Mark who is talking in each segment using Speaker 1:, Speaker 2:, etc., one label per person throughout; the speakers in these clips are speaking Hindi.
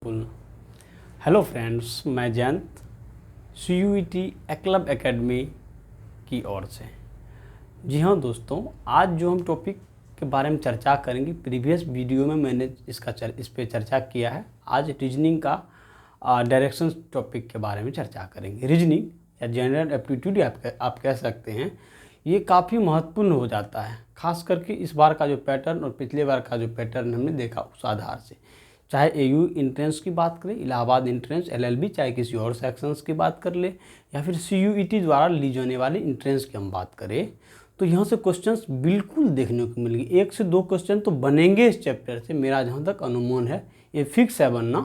Speaker 1: हेलो फ्रेंड्स, मैं जयंत CUET एक्लब एकेडमी की ओर से। जी हाँ दोस्तों, आज जो हम टॉपिक के बारे में चर्चा करेंगे, प्रीवियस वीडियो में मैंने इस पे चर्चा किया है। आज रीजनिंग का डायरेक्शंस टॉपिक के बारे में चर्चा करेंगे। रीजनिंग या जनरल एप्टीट्यूड आप कह सकते हैं, ये काफ़ी महत्वपूर्ण हो जाता है, खास करके इस बार का जो पैटर्न और पिछले बार का जो पैटर्न हमने देखा उस आधार से। चाहे AU इंट्रेंस की बात करें, इलाहाबाद इंट्रेंस, LLB, चाहे किसी और सेक्शंस की बात कर ले, या फिर CUET द्वारा ली जाने वाली इंट्रेंस की हम बात करें, तो यहाँ से क्वेश्चंस बिल्कुल देखने को मिलेंगे। 1 से 2 क्वेश्चन तो बनेंगे इस चैप्टर से, मेरा जहाँ तक अनुमान है, ये फिक्स है बनना।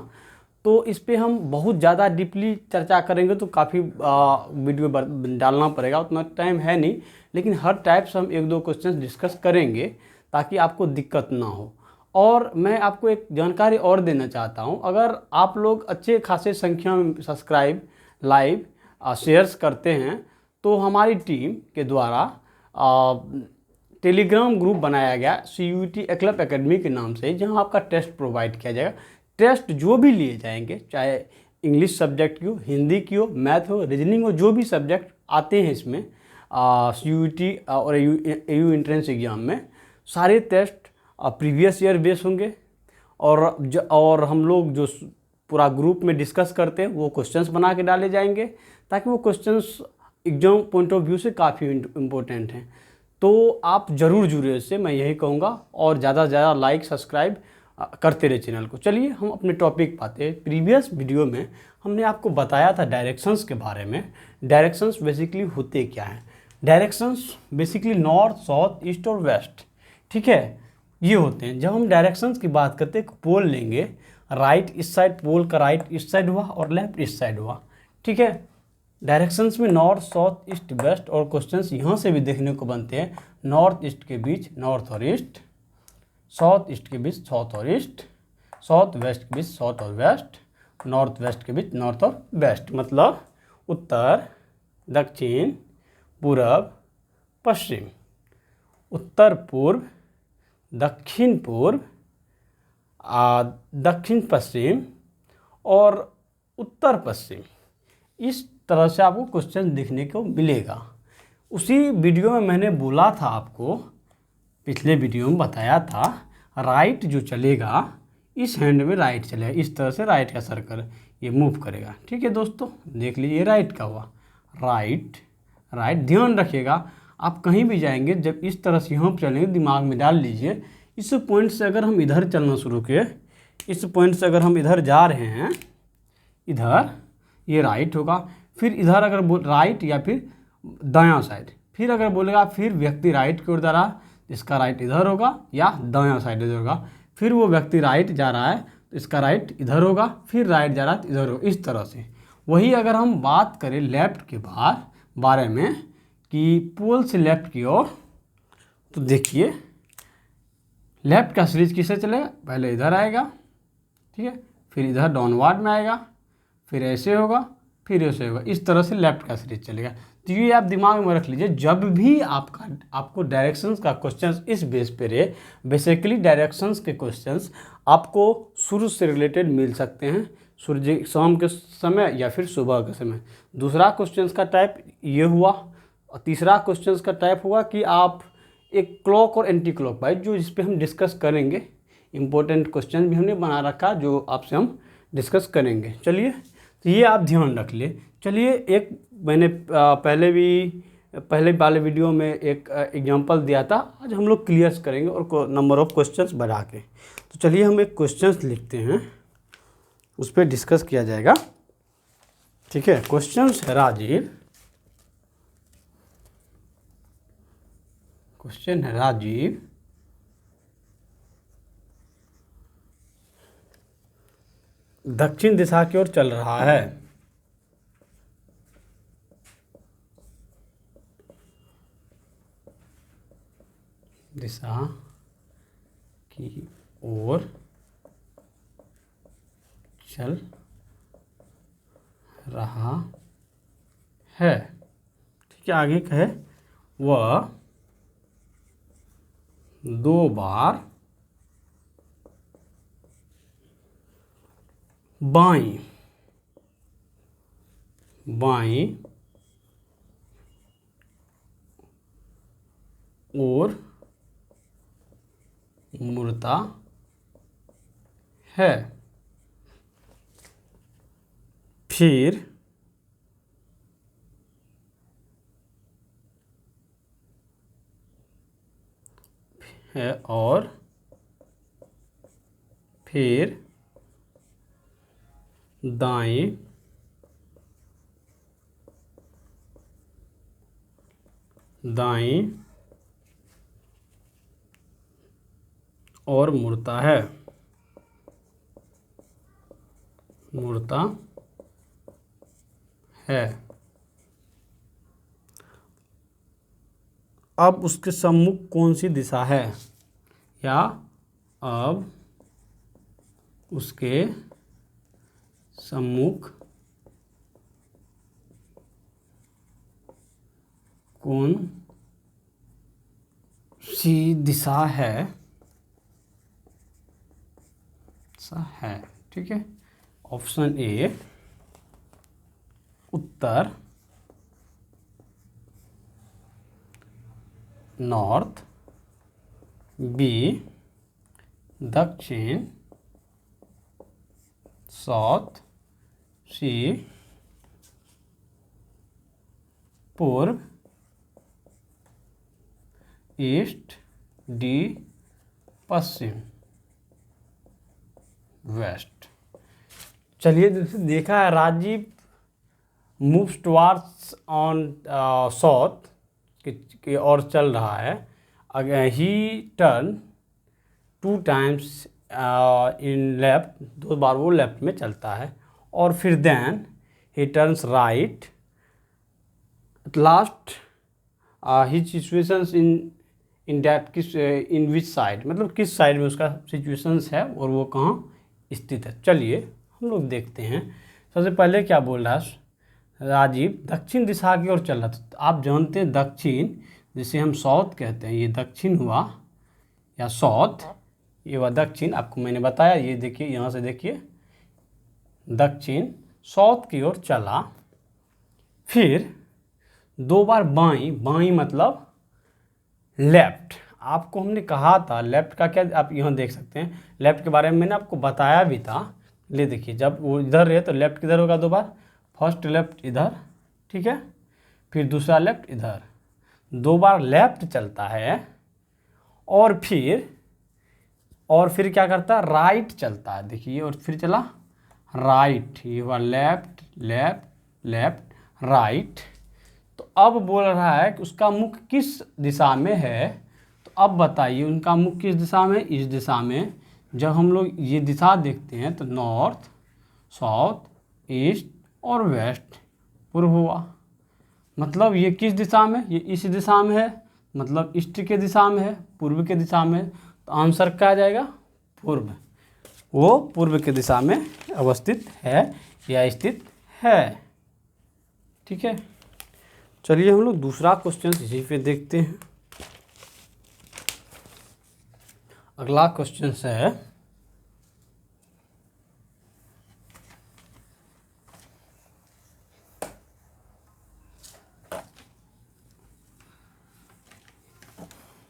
Speaker 1: तो इस पे हम बहुत ज़्यादा डीपली चर्चा करेंगे तो काफ़ी वीडियो डालना पड़ेगा, उतना टाइम है नहीं, लेकिन हर टाइप से हम 1-2 क्वेश्चन डिस्कस करेंगे ताकि आपको दिक्कत ना हो। और मैं आपको एक जानकारी और देना चाहता हूं, अगर आप लोग अच्छे खासे संख्या में सब्सक्राइब, लाइव, शेयर्स करते हैं तो हमारी टीम के द्वारा टेलीग्राम ग्रुप बनाया गया CUET एक्लब एकेडमी के नाम से, जहां आपका टेस्ट प्रोवाइड किया जाएगा। टेस्ट जो भी लिए जाएंगे, चाहे इंग्लिश सब्जेक्ट की हो, हिंदी की हो, मैथ हो, रीजनिंग हो, जो भी सब्जेक्ट आते हैं इसमें CUET और AU इंट्रेंस एग्ज़ाम में, सारे टेस्ट प्रीवियस ईयर बेस होंगे। और हम लोग जो पूरा ग्रुप में डिस्कस करते हैं वो क्वेश्चंस बना के डाले जाएंगे, ताकि वो questions exam point of view से काफ़ी इम्पोर्टेंट हैं। तो आप ज़रूर जुड़े इससे, मैं यही कहूँगा, और ज़्यादा से ज़्यादा लाइक, सब्सक्राइब करते रहे चैनल को। चलिए हम अपने टॉपिक पाते हैं। प्रीवियस वीडियो में हमने आपको बताया था डायरेक्शंस के बारे में। डायरेक्शंस बेसिकली होते क्या हैं? Directions basically north, south, east और वेस्ट, ठीक है, ये होते हैं। जब हम डायरेक्शंस की बात करते हैं, पोल लेंगे, राइट इस साइड, पोल का राइट इस साइड हुआ और लेफ्ट इस साइड हुआ, ठीक है। डायरेक्शंस में नॉर्थ, साउथ, ईस्ट, वेस्ट, और क्वेश्चंस यहाँ से भी देखने को बनते हैं। नॉर्थ ईस्ट के बीच नॉर्थ और ईस्ट, साउथ ईस्ट के बीच साउथ और ईस्ट, साउथ वेस्ट के बीच साउथ और वेस्ट, नॉर्थ वेस्ट के बीच नॉर्थ और वेस्ट। मतलब उत्तर, दक्षिण, पूरब, पश्चिम, उत्तर पूर्व, दक्षिण पूर्व, दक्षिण पश्चिम और उत्तर पश्चिम। इस तरह से आपको क्वेश्चन देखने को मिलेगा। उसी वीडियो में मैंने बोला था आपको, पिछले वीडियो में बताया था, राइट जो चलेगा इस हैंड में राइट चलेगा, इस तरह से राइट का सर्कल ये मूव करेगा, ठीक है दोस्तों। देख लीजिए, राइट का हुआ, राइट राइट। ध्यान रखिएगा, आप कहीं भी जाएंगे, जब इस तरह से यहाँ पर चलेंगे, दिमाग में डाल लीजिए, इस पॉइंट से अगर हम इधर चलना शुरू किए, इस पॉइंट से अगर हम इधर जा रहे हैं, इधर ये राइट होगा, फिर इधर अगर राइट या फिर दायां साइड, फिर अगर बोलेगा फिर व्यक्ति राइट की ओर जा रहा है, इसका राइट इधर होगा या दायां साइड इधर होगा। फिर वो व्यक्ति राइट जा रहा है तो इसका राइट इधर होगा, फिर राइट जा रहा है तो इधर होगा, इस तरह से। वही अगर हम बात करें लेफ्ट के बारे में, कि पोल से लेफ्ट की ओर, तो देखिए लेफ्ट का सीरीज किससे चलेगा, पहले इधर आएगा, ठीक है, फिर इधर डाउनवर्ड में आएगा, फिर ऐसे होगा, फिर ऐसे होगा, इस तरह से लेफ्ट का सीरीज चलेगा। तो ये आप दिमाग में रख लीजिए, जब भी आपको डायरेक्शंस का क्वेश्चंस इस बेस पे रहे। बेसिकली डायरेक्शंस के क्वेश्चंस आपको शुरू से रिलेटेड मिल सकते हैं, सूर्य शाम के समय या फिर सुबह के समय। दूसरा क्वेश्चंस का टाइप ये हुआ, और तीसरा क्वेश्चंस का टाइप हुआ कि आप एक क्लॉक और एंटी क्लॉक वाइज, जो इस पे हम डिस्कस करेंगे। इंपॉर्टेंट क्वेश्चन भी हमने बना रखा जो आपसे हम डिस्कस करेंगे। चलिए, तो ये आप ध्यान रख लिए। चलिए, एक मैंने पहले वाले वीडियो में एक एग्जांपल दिया था, आज हम लोग क्लियर करेंगे और नंबर ऑफ क्वेश्चंस बढ़ा के। तो चलिए हम एक क्वेश्चंस लिखते हैं, उस पर डिस्कस किया जाएगा, ठीक है। क्वेश्चंस है राजीव, क्वेश्चन है राजीव दक्षिण दिशा की ओर चल रहा है। दिशा की ओर चल रहा है, ठीक है। आगे कहे, वह 2 बार बाईं ओर मुड़ता है। फिर है और फिर दाएं और मुड़ता है। अब उसके सम्मुख कौन सी दिशा है, या अब उसके सम्मुख कौन सी दिशा है, ठीक है। ऑप्शन ए उत्तर, नॉर्थ, बी दक्षिण, साउथ, सी पूर्व, ईस्ट, डी पश्चिम, वेस्ट। चलिए देखा है, Rajiv moves towards on south की ओर चल रहा है। अगर he turn 2 times in left, 2 बार वो लेफ्ट में चलता है, और फिर then he turns right. At last his situations in that kiss in which side, मतलब किस साइड में उसका सिचुएशंस है और वो कहाँ स्थित है। चलिए हम लोग देखते हैं। सबसे पहले क्या बोल रहा है, राजीव दक्षिण दिशा की ओर चल रहा था। तो आप जानते हैं दक्षिण, जिसे हम साउथ कहते हैं, ये दक्षिण हुआ या साउथ, ये हुआ दक्षिण। आपको मैंने बताया, ये देखिए यहाँ से देखिए, दक्षिण साउथ की ओर चला। फिर 2 बार बाईं मतलब लेफ्ट। आपको हमने कहा था लेफ्ट का क्या, आप यहाँ देख सकते हैं लेफ्ट के बारे में मैंने आपको बताया भी था। ले देखिए, जब वो इधर है तो लेफ्ट किधर होगा 2 बार, फर्स्ट लेफ्ट इधर, ठीक है, फिर दूसरा लेफ्ट इधर, 2 बार लेफ्ट चलता है, और फिर क्या करता है, राइट चलता है। देखिए, और फिर चला राइट, ये हुआ लेफ्ट लेफ्ट लेफ्ट राइट। तो अब बोल रहा है कि उसका मुख किस दिशा में है। तो अब बताइए उनका मुख किस दिशा में, इस दिशा में। जब हम लोग ये दिशा देखते हैं तो नॉर्थ, साउथ, ईस्ट और वेस्ट, पूर्व हुआ। मतलब ये किस दिशा में, ये इस दिशा में है, मतलब ईस्ट के दिशा में है, पूर्व के दिशा में है। तो आंसर क्या आ जाएगा, पूर्व। वो पूर्व के दिशा में अवस्थित है या स्थित है, ठीक है। चलिए हम लोग दूसरा क्वेश्चन इसी पे देखते हैं। अगला क्वेश्चन है,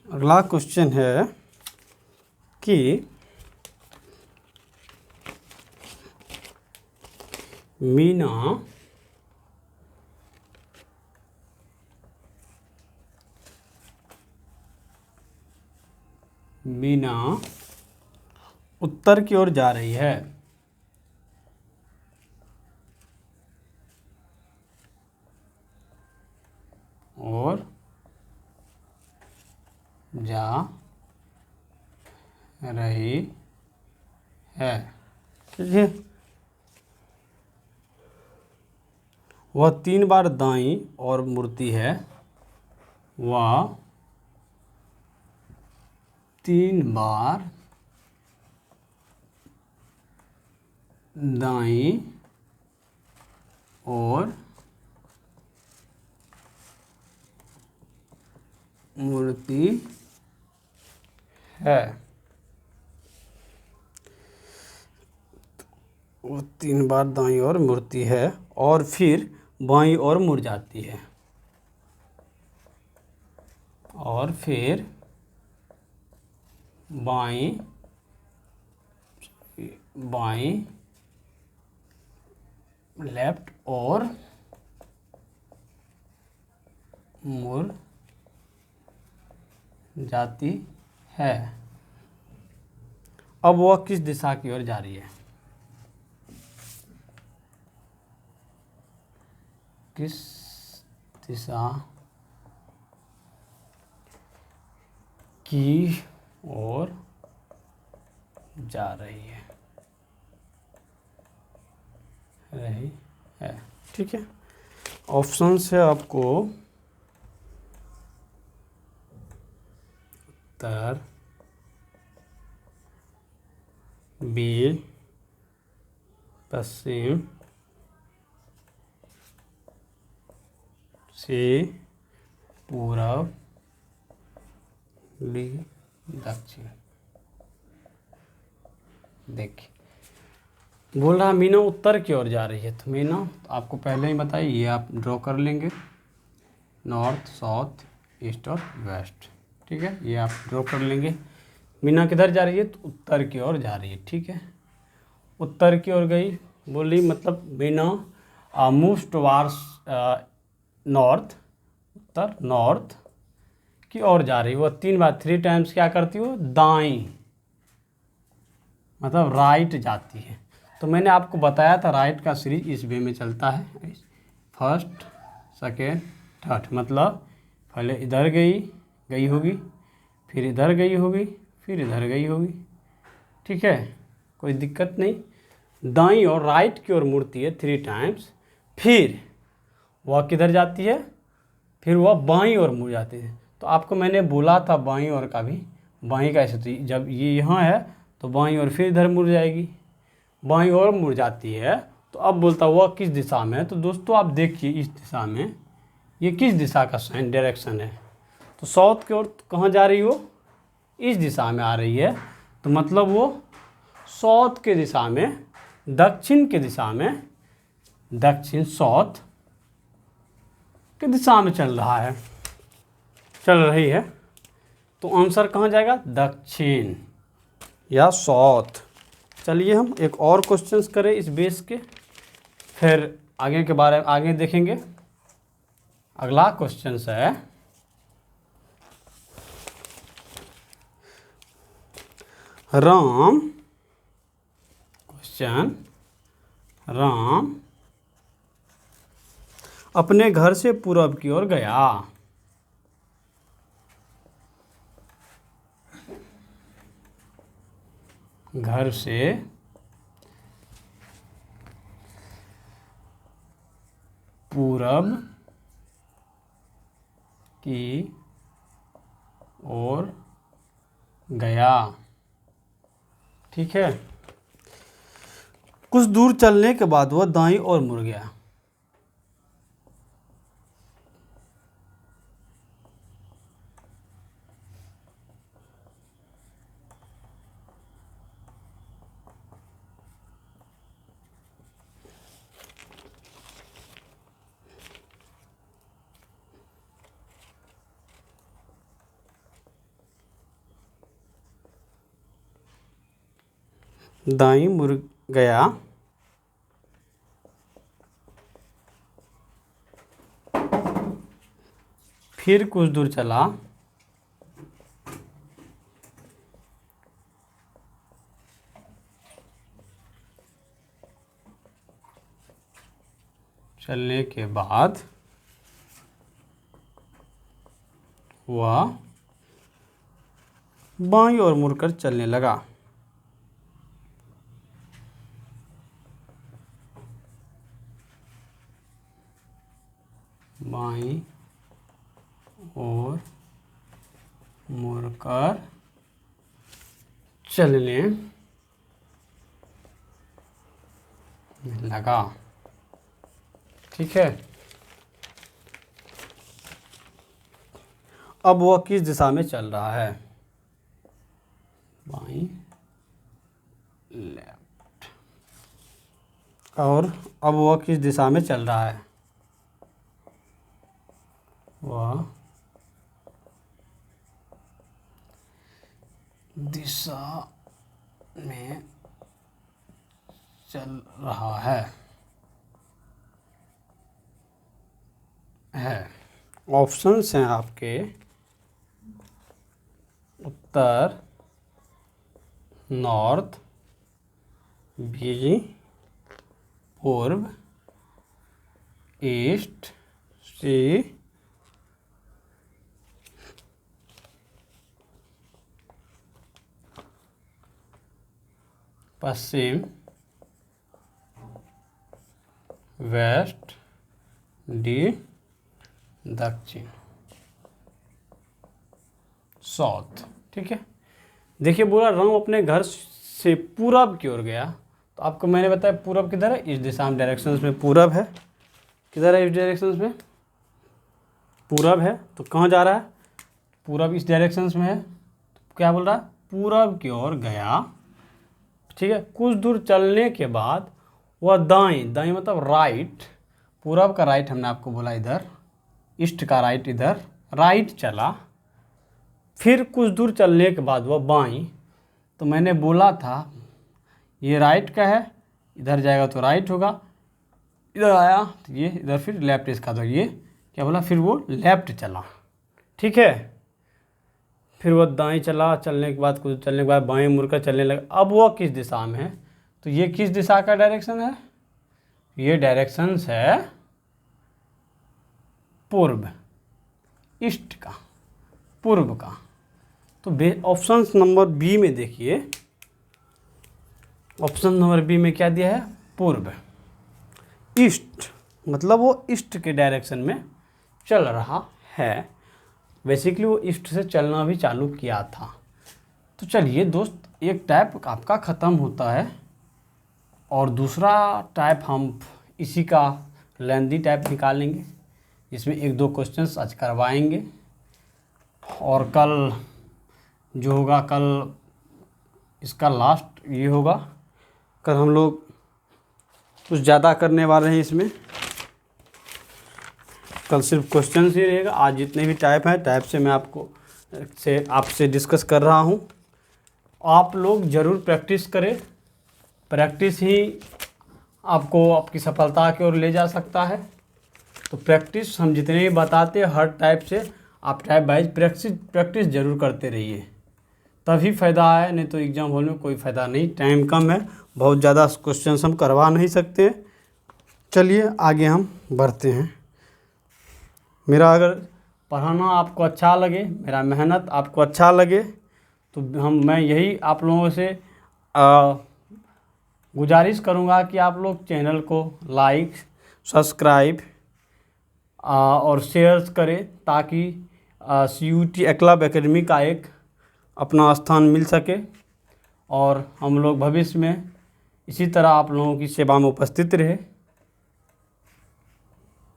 Speaker 1: अगला क्वेश्चन है कि मीना उत्तर की ओर जा रही है, और जा रही है, ठीक है। वह 3 बार दाईं और मुड़ती है, वह 3 बार दाईं और मुड़ती है। वो 3 बार दाईं ओर मुड़ती है और फिर बाईं ओर मुड़ जाती है, और फिर बाईं लेफ्ट और मुड़ जाती है। अब वह किस दिशा की ओर जा रही है? किस दिशा की ओर जा रही है। ठीक है, ऑप्शन है आपको उत्तर बी पश्चिम, सी पूरब, डी दक्षिण। देखिए बोल रहा मीना उत्तर की ओर जा रही है, तो मीना तो आपको पहले ही बताइए, ये आप ड्रॉ कर लेंगे, नॉर्थ साउथ ईस्ट और वेस्ट। ठीक है, ये आप ड्रॉ कर लेंगे। मीना किधर जा रही है? तो उत्तर की ओर जा रही है। ठीक है, उत्तर की ओर गई, बोली मतलब मीना मूव्स टुवार्ड्स नॉर्थ, उत्तर नॉर्थ की ओर जा रही है। वो 3 बार 3 टाइम्स क्या करती हो? दाईं, मतलब राइट जाती है। तो मैंने आपको बताया था राइट का सीरीज इस वे में चलता है, फर्स्ट सेकेंड थर्ड, मतलब पहले इधर गई होगी, फिर इधर गई होगी, फिर इधर गई होगी। ठीक है, कोई दिक्कत नहीं। दाईं और राइट की ओर मुड़ती है 3 टाइम्स, फिर वह किधर जाती है? फिर वह बाईं ओर मुड़ जाती है। तो आपको मैंने बोला था बाईं ओर का भी, बाईं का स्थिति जब ये यहाँ है तो बाईं ओर फिर इधर मुड़ जाएगी, बाईं ओर मुड़ जाती है। तो अब बोलता वह किस दिशा में है? तो दोस्तों आप देखिए इस दिशा में, ये किस दिशा का साइन डायरेक्शन है? तो साउथ की ओर कहाँ जा रही हो? इस दिशा में आ रही है, तो मतलब वो साउथ के दिशा में, दक्षिण के दिशा में, दक्षिण साउथ की दिशा में चल रही है। तो आंसर कहाँ जाएगा? दक्षिण या साउथ। चलिए हम एक और क्वेश्चंस करें इस बेस के, फिर आगे के बारे में आगे देखेंगे। अगला क्वेश्चन है राम अपने घर से पूरब की ओर गया। घर से पूरब की ओर गया। ठीक है, कुछ दूर चलने के बाद वह दाईं ओर मुड़ गया। दाईं मुड़ गया, फिर कुछ दूर चला, चलने के बाद वह बाईं ओर मुड़कर चलने लगा। बाईं ओर मुड़कर चलने लगा। ठीक है, अब वह किस दिशा में चल रहा है? बाईं लेफ्ट। और अब वह किस दिशा में चल रहा है? वह दिशा में चल रहा है। ऑप्शंस हैं आपके उत्तर, नॉर्थ, बी, पूर्व, ईस्ट, सी, पश्चिम, वेस्ट, डी, दक्षिण, साउथ। ठीक है, देखिए बोला राम अपने घर से पूरब की ओर गया, तो आपको मैंने बताया पूरब किधर है, इस दिशा में, डायरेक्शंस में पूरब है। किधर है? इस डायरेक्शंस में पूरब है, तो कहाँ जा रहा है? पूरब इस डायरेक्शंस में है, तो क्या बोल रहा है? पूरब की ओर गया। ठीक है, कुछ दूर चलने के बाद वह दाएं, दाएं मतलब राइट, पूरब का राइट हमने आपको बोला इधर, ईस्ट का राइट इधर, राइट चला। फिर कुछ दूर चलने के बाद वह बाएं, तो मैंने बोला था ये राइट का है, इधर जाएगा तो राइट होगा, इधर आया तो ये इधर फिर लेफ्ट इसका, तो ये क्या बोला, फिर वो लेफ्ट चला। ठीक है, फिर वो दाएं चला, चलने के बाद कुछ चलने के बाद बाएं मुड़कर चलने लगा। अब वो किस दिशा में है? तो ये किस दिशा का डायरेक्शन है? ये डायरेक्शंस है पूर्व, ईस्ट का, पूर्व का। तो ऑप्शन नंबर बी में देखिए, ऑप्शन नंबर बी में क्या दिया है? पूर्व, ईस्ट, मतलब वो ईस्ट के डायरेक्शन में चल रहा है। बेसिकली वो ईस्ट से चलना भी चालू किया था। तो चलिए दोस्त, एक टाइप आपका ख़त्म होता है और दूसरा टाइप हम इसी का लेंदी टाइप निकालेंगे, इसमें एक दो क्वेश्चंस आज करवाएंगे, और कल जो होगा, कल इसका लास्ट ये होगा। कल हम लोग कुछ ज़्यादा करने वाले हैं इसमें, कल सिर्फ क्वेश्चन ही रहेगा। आज जितने भी टाइप हैं, टाइप से मैं आपसे डिस्कस कर रहा हूँ। आप लोग ज़रूर प्रैक्टिस करें, प्रैक्टिस ही आपको आपकी सफलता की ओर ले जा सकता है। तो प्रैक्टिस हम जितने भी बताते हैं हर टाइप से, आप टाइप वाइज प्रैक्टिस ज़रूर करते रहिए, तभी फ़ायदा है, नहीं तो एग्ज़ाम हॉल में कोई फ़ायदा नहीं। टाइम कम है, बहुत ज़्यादा क्वेश्चन हम करवा नहीं सकते। चलिए आगे हम बढ़ते हैं। मेरा अगर पढ़ाना आपको अच्छा लगे, मेरा मेहनत आपको अच्छा लगे, तो मैं यही आप लोगों से गुजारिश करूँगा कि आप लोग चैनल को लाइक, सब्सक्राइब और शेयर करें, ताकि CUET एकलव्य एकेडमी का एक अपना स्थान मिल सके, और हम लोग भविष्य में इसी तरह आप लोगों की सेवा में उपस्थित रहे।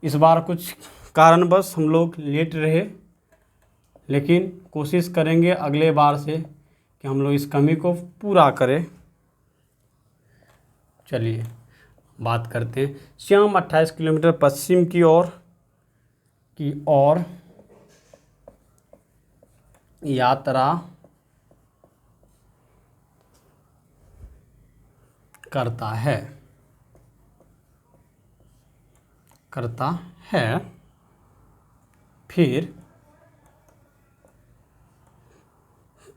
Speaker 1: इस बार कुछ कारणवश हम लोग लेट रहे, लेकिन कोशिश करेंगे अगले बार से कि हम लोग इस कमी को पूरा करें। चलिए बात करते हैं। श्याम 28 किलोमीटर पश्चिम की ओर यात्रा करता है, फिर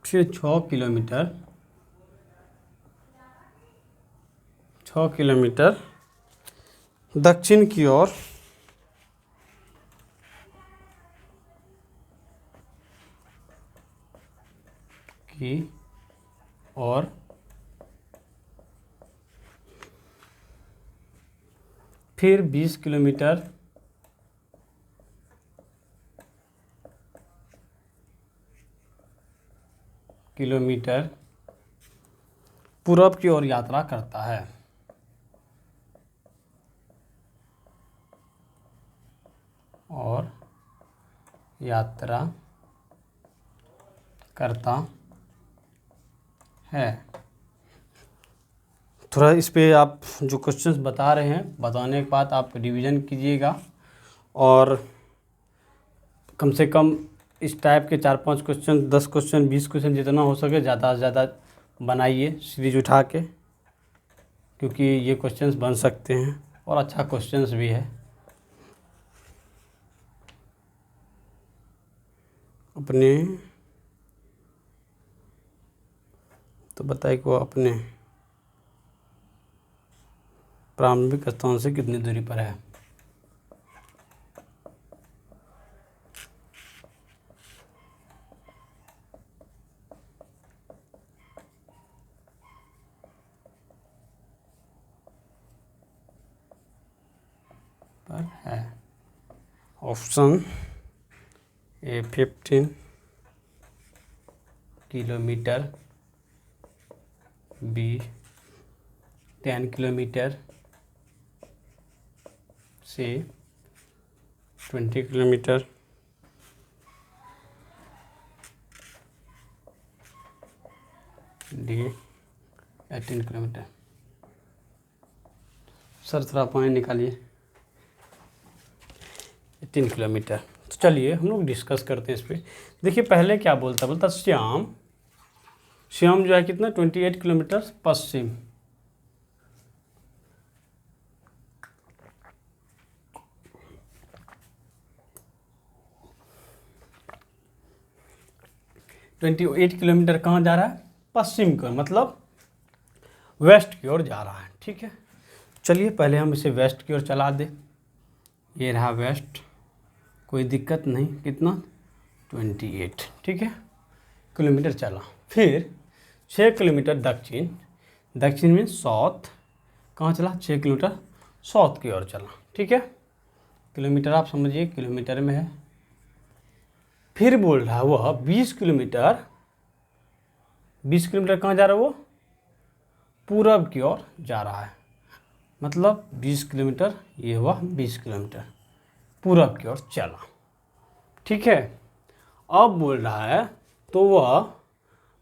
Speaker 1: 6 किलोमीटर दक्षिण की ओर फिर 20 किलोमीटर पूरब की ओर यात्रा करता है। और यात्रा करता है, थोड़ा इस पे आप जो क्वेश्चंस बता रहे हैं बताने के बाद आप रिवीजन कीजिएगा और कम से कम इस टाइप के 4-5 क्वेश्चन, 10 क्वेश्चन, 20 क्वेश्चन जितना हो सके ज़्यादा से ज़्यादा बनाइए सीरीज उठा के, क्योंकि ये क्वेश्चंस बन सकते हैं और अच्छा क्वेश्चंस भी है। अपने तो बताइए कि वो अपने प्रारंभिक स्थान से कितनी दूरी पर है। पर है option A 15 kilometre, B 10 kilometre, C 20 kilometre, D 18 kilometre. Sir थोड़ा पानी निकालिए। 18 किलोमीटर। तो चलिए हम लोग डिस्कस करते हैं इस पर। देखिए पहले क्या बोलता श्याम जो है कितना 28 किलोमीटर पश्चिम, किलोमीटर कहाँ जा रहा है, पश्चिम की ओर, मतलब वेस्ट की ओर जा रहा है। ठीक है, चलिए पहले हम इसे वेस्ट की ओर चला दें। ये रहा वेस्ट, कोई दिक्कत नहीं, कितना 28, ठीक है, किलोमीटर चला। फिर 6 किलोमीटर दक्षिण, दक्षिण में साउथ, कहाँ चला 6 किलोमीटर साउथ की ओर चला। ठीक है, किलोमीटर आप समझिए किलोमीटर में है। फिर बोल रहा है वह 20 किलोमीटर, 20 किलोमीटर कहाँ जा रहा है, वो पूरब की ओर जा रहा है, मतलब 20 किलोमीटर, ये हुआ 20 किलोमीटर पूरब की ओर चला। ठीक है, अब बोल रहा है तो वह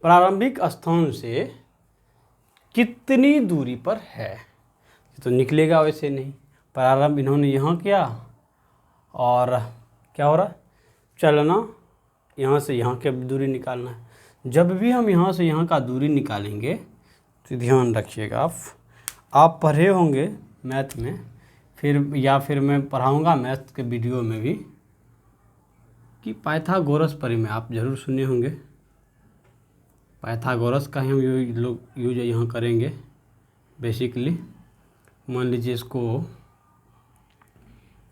Speaker 1: प्रारंभिक स्थान से कितनी दूरी पर है। तो निकलेगा वैसे नहीं, प्रारंभ इन्होंने यहाँ किया और क्या हो रहा है, चलना, यहाँ से यहाँ की दूरी निकालना है। जब भी हम यहाँ से यहाँ का दूरी निकालेंगे तो ध्यान रखिएगा, आप पढ़े होंगे मैथ में, फिर मैं पढ़ाऊँगा मैथ के वीडियो में भी, कि पाइथागोरस परिमेय आप ज़रूर सुने होंगे। पाइथागोरस का ही हम यूज यहाँ करेंगे बेसिकली। मान लीजिए इसको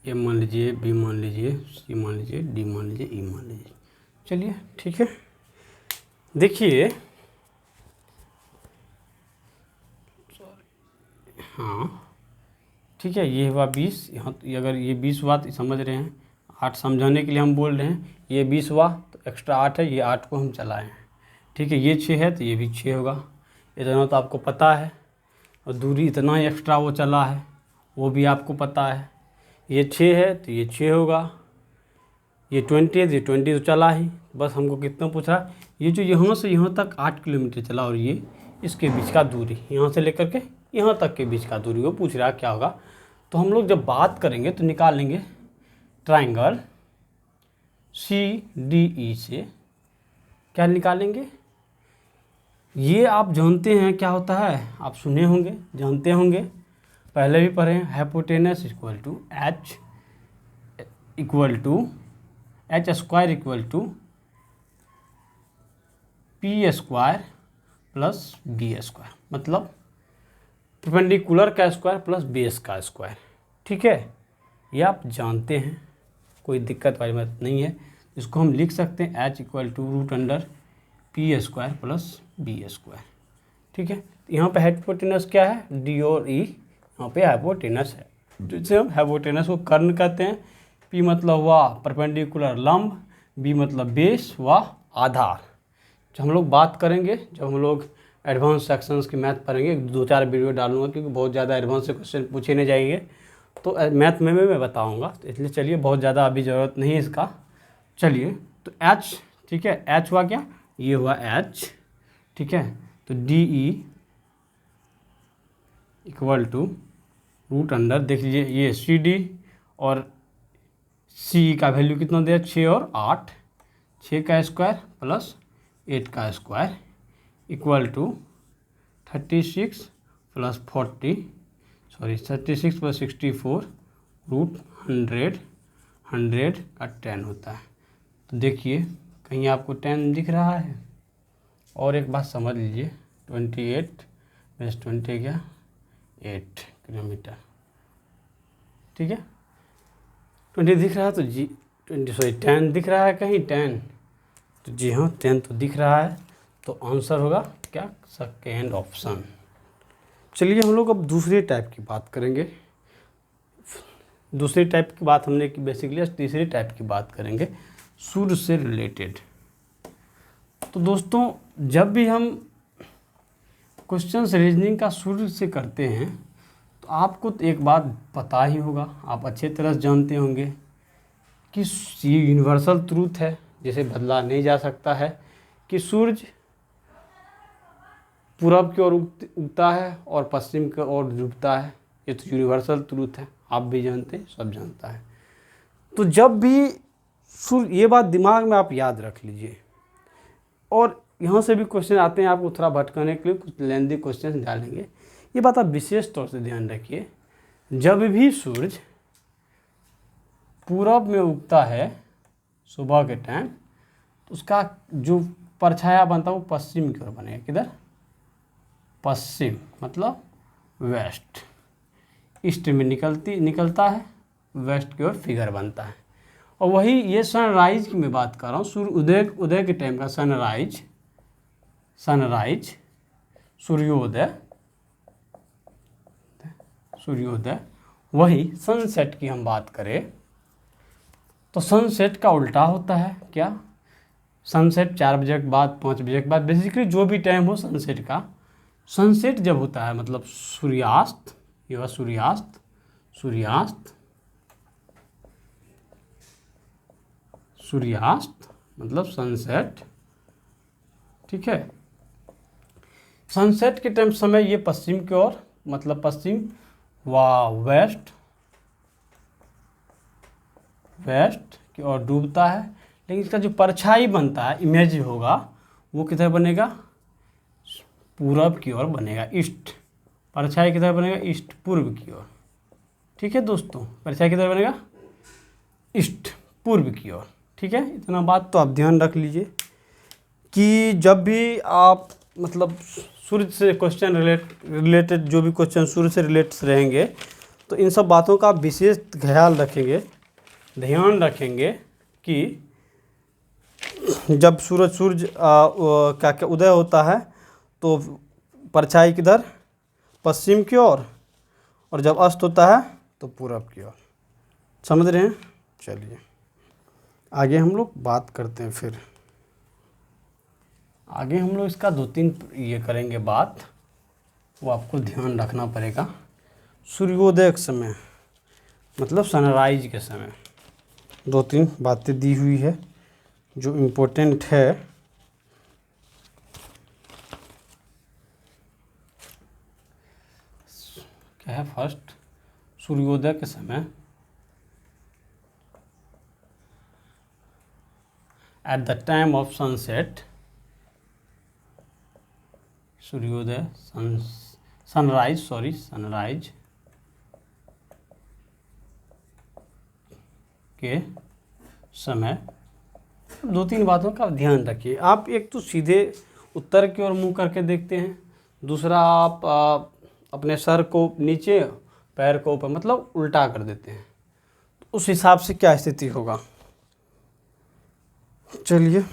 Speaker 1: ए मान लीजिए, बी मान लीजिए, सी मान लीजिए, डी मान लीजिए, ई मान लीजिए। चलिए ठीक है, देखिए हाँ ठीक है, ये हुआ 20, यहाँ अगर ये 20 हुआ तो समझ रहे हैं, 8 समझाने के लिए हम बोल रहे हैं। ये 20 हुआ तो एक्स्ट्रा 8 है, ये 8 को हम चलाए हैं। ठीक है, ये 6 है तो ये भी 6 होगा, इतना तो आपको पता है। और दूरी इतना ही एक्स्ट्रा वो चला है, वो भी आपको पता है। ये 6 है तो ये 6 होगा, ये 20 है तो ये 20 तो चला ही। बस हमको कितना पूछ रहा है, ये जो यहाँ से यहाँ तक 8 किलोमीटर चला और ये इसके बीच का दूरी, यहाँ से लेकर के यहाँ तक के बीच का दूरी वो पूछ रहा है क्या होगा। तो हम लोग जब बात करेंगे तो निकालेंगे ट्राइंगल CDE से, क्या निकालेंगे, ये आप जानते हैं क्या होता है, आप सुने होंगे, जानते होंगे, पहले भी पढ़े हैं। Hypotenuse equal to H square equal to P square plus B square, मतलब परपेंडिकुलर का स्क्वायर प्लस बेस का स्क्वायर। ठीक है, ये आप जानते हैं, कोई दिक्कत वाली बात नहीं है। इसको हम लिख सकते हैं H equal to root under P square plus B square. ठीक है, यहाँ पे हाइपोटेनस क्या है, D और E, यहाँ पे हाइपोटेनस है, जिसे हम हाइपोटेनस को कर्ण कहते हैं। P मतलब हुआ परपेंडिकुलर लंब, B मतलब बेस व आधार। जब हम लोग बात करेंगे, जब हम लोग एडवांस सेक्शंस की मैथ पढ़ेंगे, 2-4 वीडियो डालूंगा, क्योंकि बहुत ज़्यादा एडवांस से क्वेश्चन पूछे नहीं जाएंगे, तो मैथ में मैं बताऊंगा, तो इसलिए चलिए बहुत ज़्यादा अभी ज़रूरत नहीं है इसका। चलिए तो H, ठीक है, H हुआ क्या, ये हुआ H, ठीक है, तो DE equal to root under, देख लीजिए ये सी डी और सी का वैल्यू कितना दिया 6 और 8, 6 का स्क्वायर प्लस 8 का square equal to 36 plus 36 plus 64 root 100 का 10 होता है। तो देखिए कहीं आपको 10 दिख रहा है। और एक बात समझ लीजिए 28 प्लस 20 क्या 8 किलोमीटर, ठीक है। 20 दिख रहा है तो जी 10 दिख रहा है कहीं 10, तो जी हाँ 10 तो दिख रहा है, तो आंसर होगा क्या सेकेंड ऑप्शन। चलिए हम लोग अब दूसरे टाइप की बात करेंगे। दूसरी टाइप की बात हमने की बेसिकली, तीसरी टाइप की बात करेंगे सूर्य से रिलेटेड। तो दोस्तों जब भी हम क्वेश्चंस रीजनिंग का सूर्य से करते हैं तो आपको तो एक बात पता ही होगा, आप अच्छे तरह से जानते होंगे कि ये यूनिवर्सल ट्रूथ है जिसे बदला नहीं जा सकता है कि सूर्य पूरब की ओर उगता है और पश्चिम की ओर डूबता है। ये तो यूनिवर्सल ट्रूथ है, आप भी जानते हैं, सब जानता है। तो जब भी सूर्य, ये बात दिमाग में आप याद रख लीजिए। और यहाँ से भी क्वेश्चन आते हैं आपको थोड़ा भटकाने के लिए, कुछ लेंदी क्वेश्चन डालेंगे। ये बात आप विशेष तौर से ध्यान रखिए, जब भी सूरज पूरब में उगता है सुबह के टाइम, तो उसका जो परछाया बनता है वो पश्चिम की ओर बनेगा। किधर? पश्चिम मतलब वेस्ट। ईस्ट में निकलता है, वेस्ट की ओर फिगर बनता है। और वही ये सनराइज की मैं बात कर रहा हूँ, सूर्य उदय के टाइम का सनराइज सूर्योदय। वही सनसेट की हम बात करें तो सनसेट का उल्टा होता है। क्या? सनसेट 4 बजे के बाद, 5 बजे के बाद, बेसिकली जो भी टाइम हो सनसेट का। सनसेट जब होता है मतलब सूर्यास्त, ये हुआ सूर्यास्त मतलब सनसेट, ठीक है। सनसेट के टाइम समय ये पश्चिम की ओर मतलब पश्चिम व वेस्ट की ओर डूबता है। लेकिन इसका जो परछाई बनता है, इमेज होगा, वो किधर बनेगा? पूरब की ओर बनेगा, ईस्ट। परछाई किधर बनेगा? ईस्ट, पूर्व की ओर, ठीक है दोस्तों। परछाई किधर बनेगा? ईस्ट, पूर्व की ओर, ठीक है। इतना बात तो आप ध्यान रख लीजिए कि जब भी आप मतलब सूर्य से क्वेश्चन रिलेटेड जो भी क्वेश्चन सूर्य से रिलेटेड रहेंगे तो इन सब बातों का विशेष ख्याल रखेंगे, ध्यान रखेंगे कि जब सूर्य क्या उदय होता है तो परछाई किधर? पश्चिम की ओर, और जब अस्त होता है तो पूरब की ओर। समझ रहे हैं? चलिए आगे हम लोग बात करते हैं। फिर आगे हम लोग इसका 2-3 ये करेंगे बात, वो आपको ध्यान रखना पड़ेगा। सूर्योदय के समय मतलब सनराइज के समय 2-3 बातें दी हुई है जो इम्पोर्टेंट है। क्या है? फर्स्ट, सूर्योदय के समय at the time of sunset, सूर्योदय सनराइज के समय 2-3 बातों का ध्यान रखिए आप। एक तो सीधे उत्तर की ओर मुंह करके देखते हैं, दूसरा आप अपने सर को नीचे, पैर को ऊपर, मतलब उल्टा कर देते हैं। तो उस हिसाब से क्या स्थिति होगा? चलिए,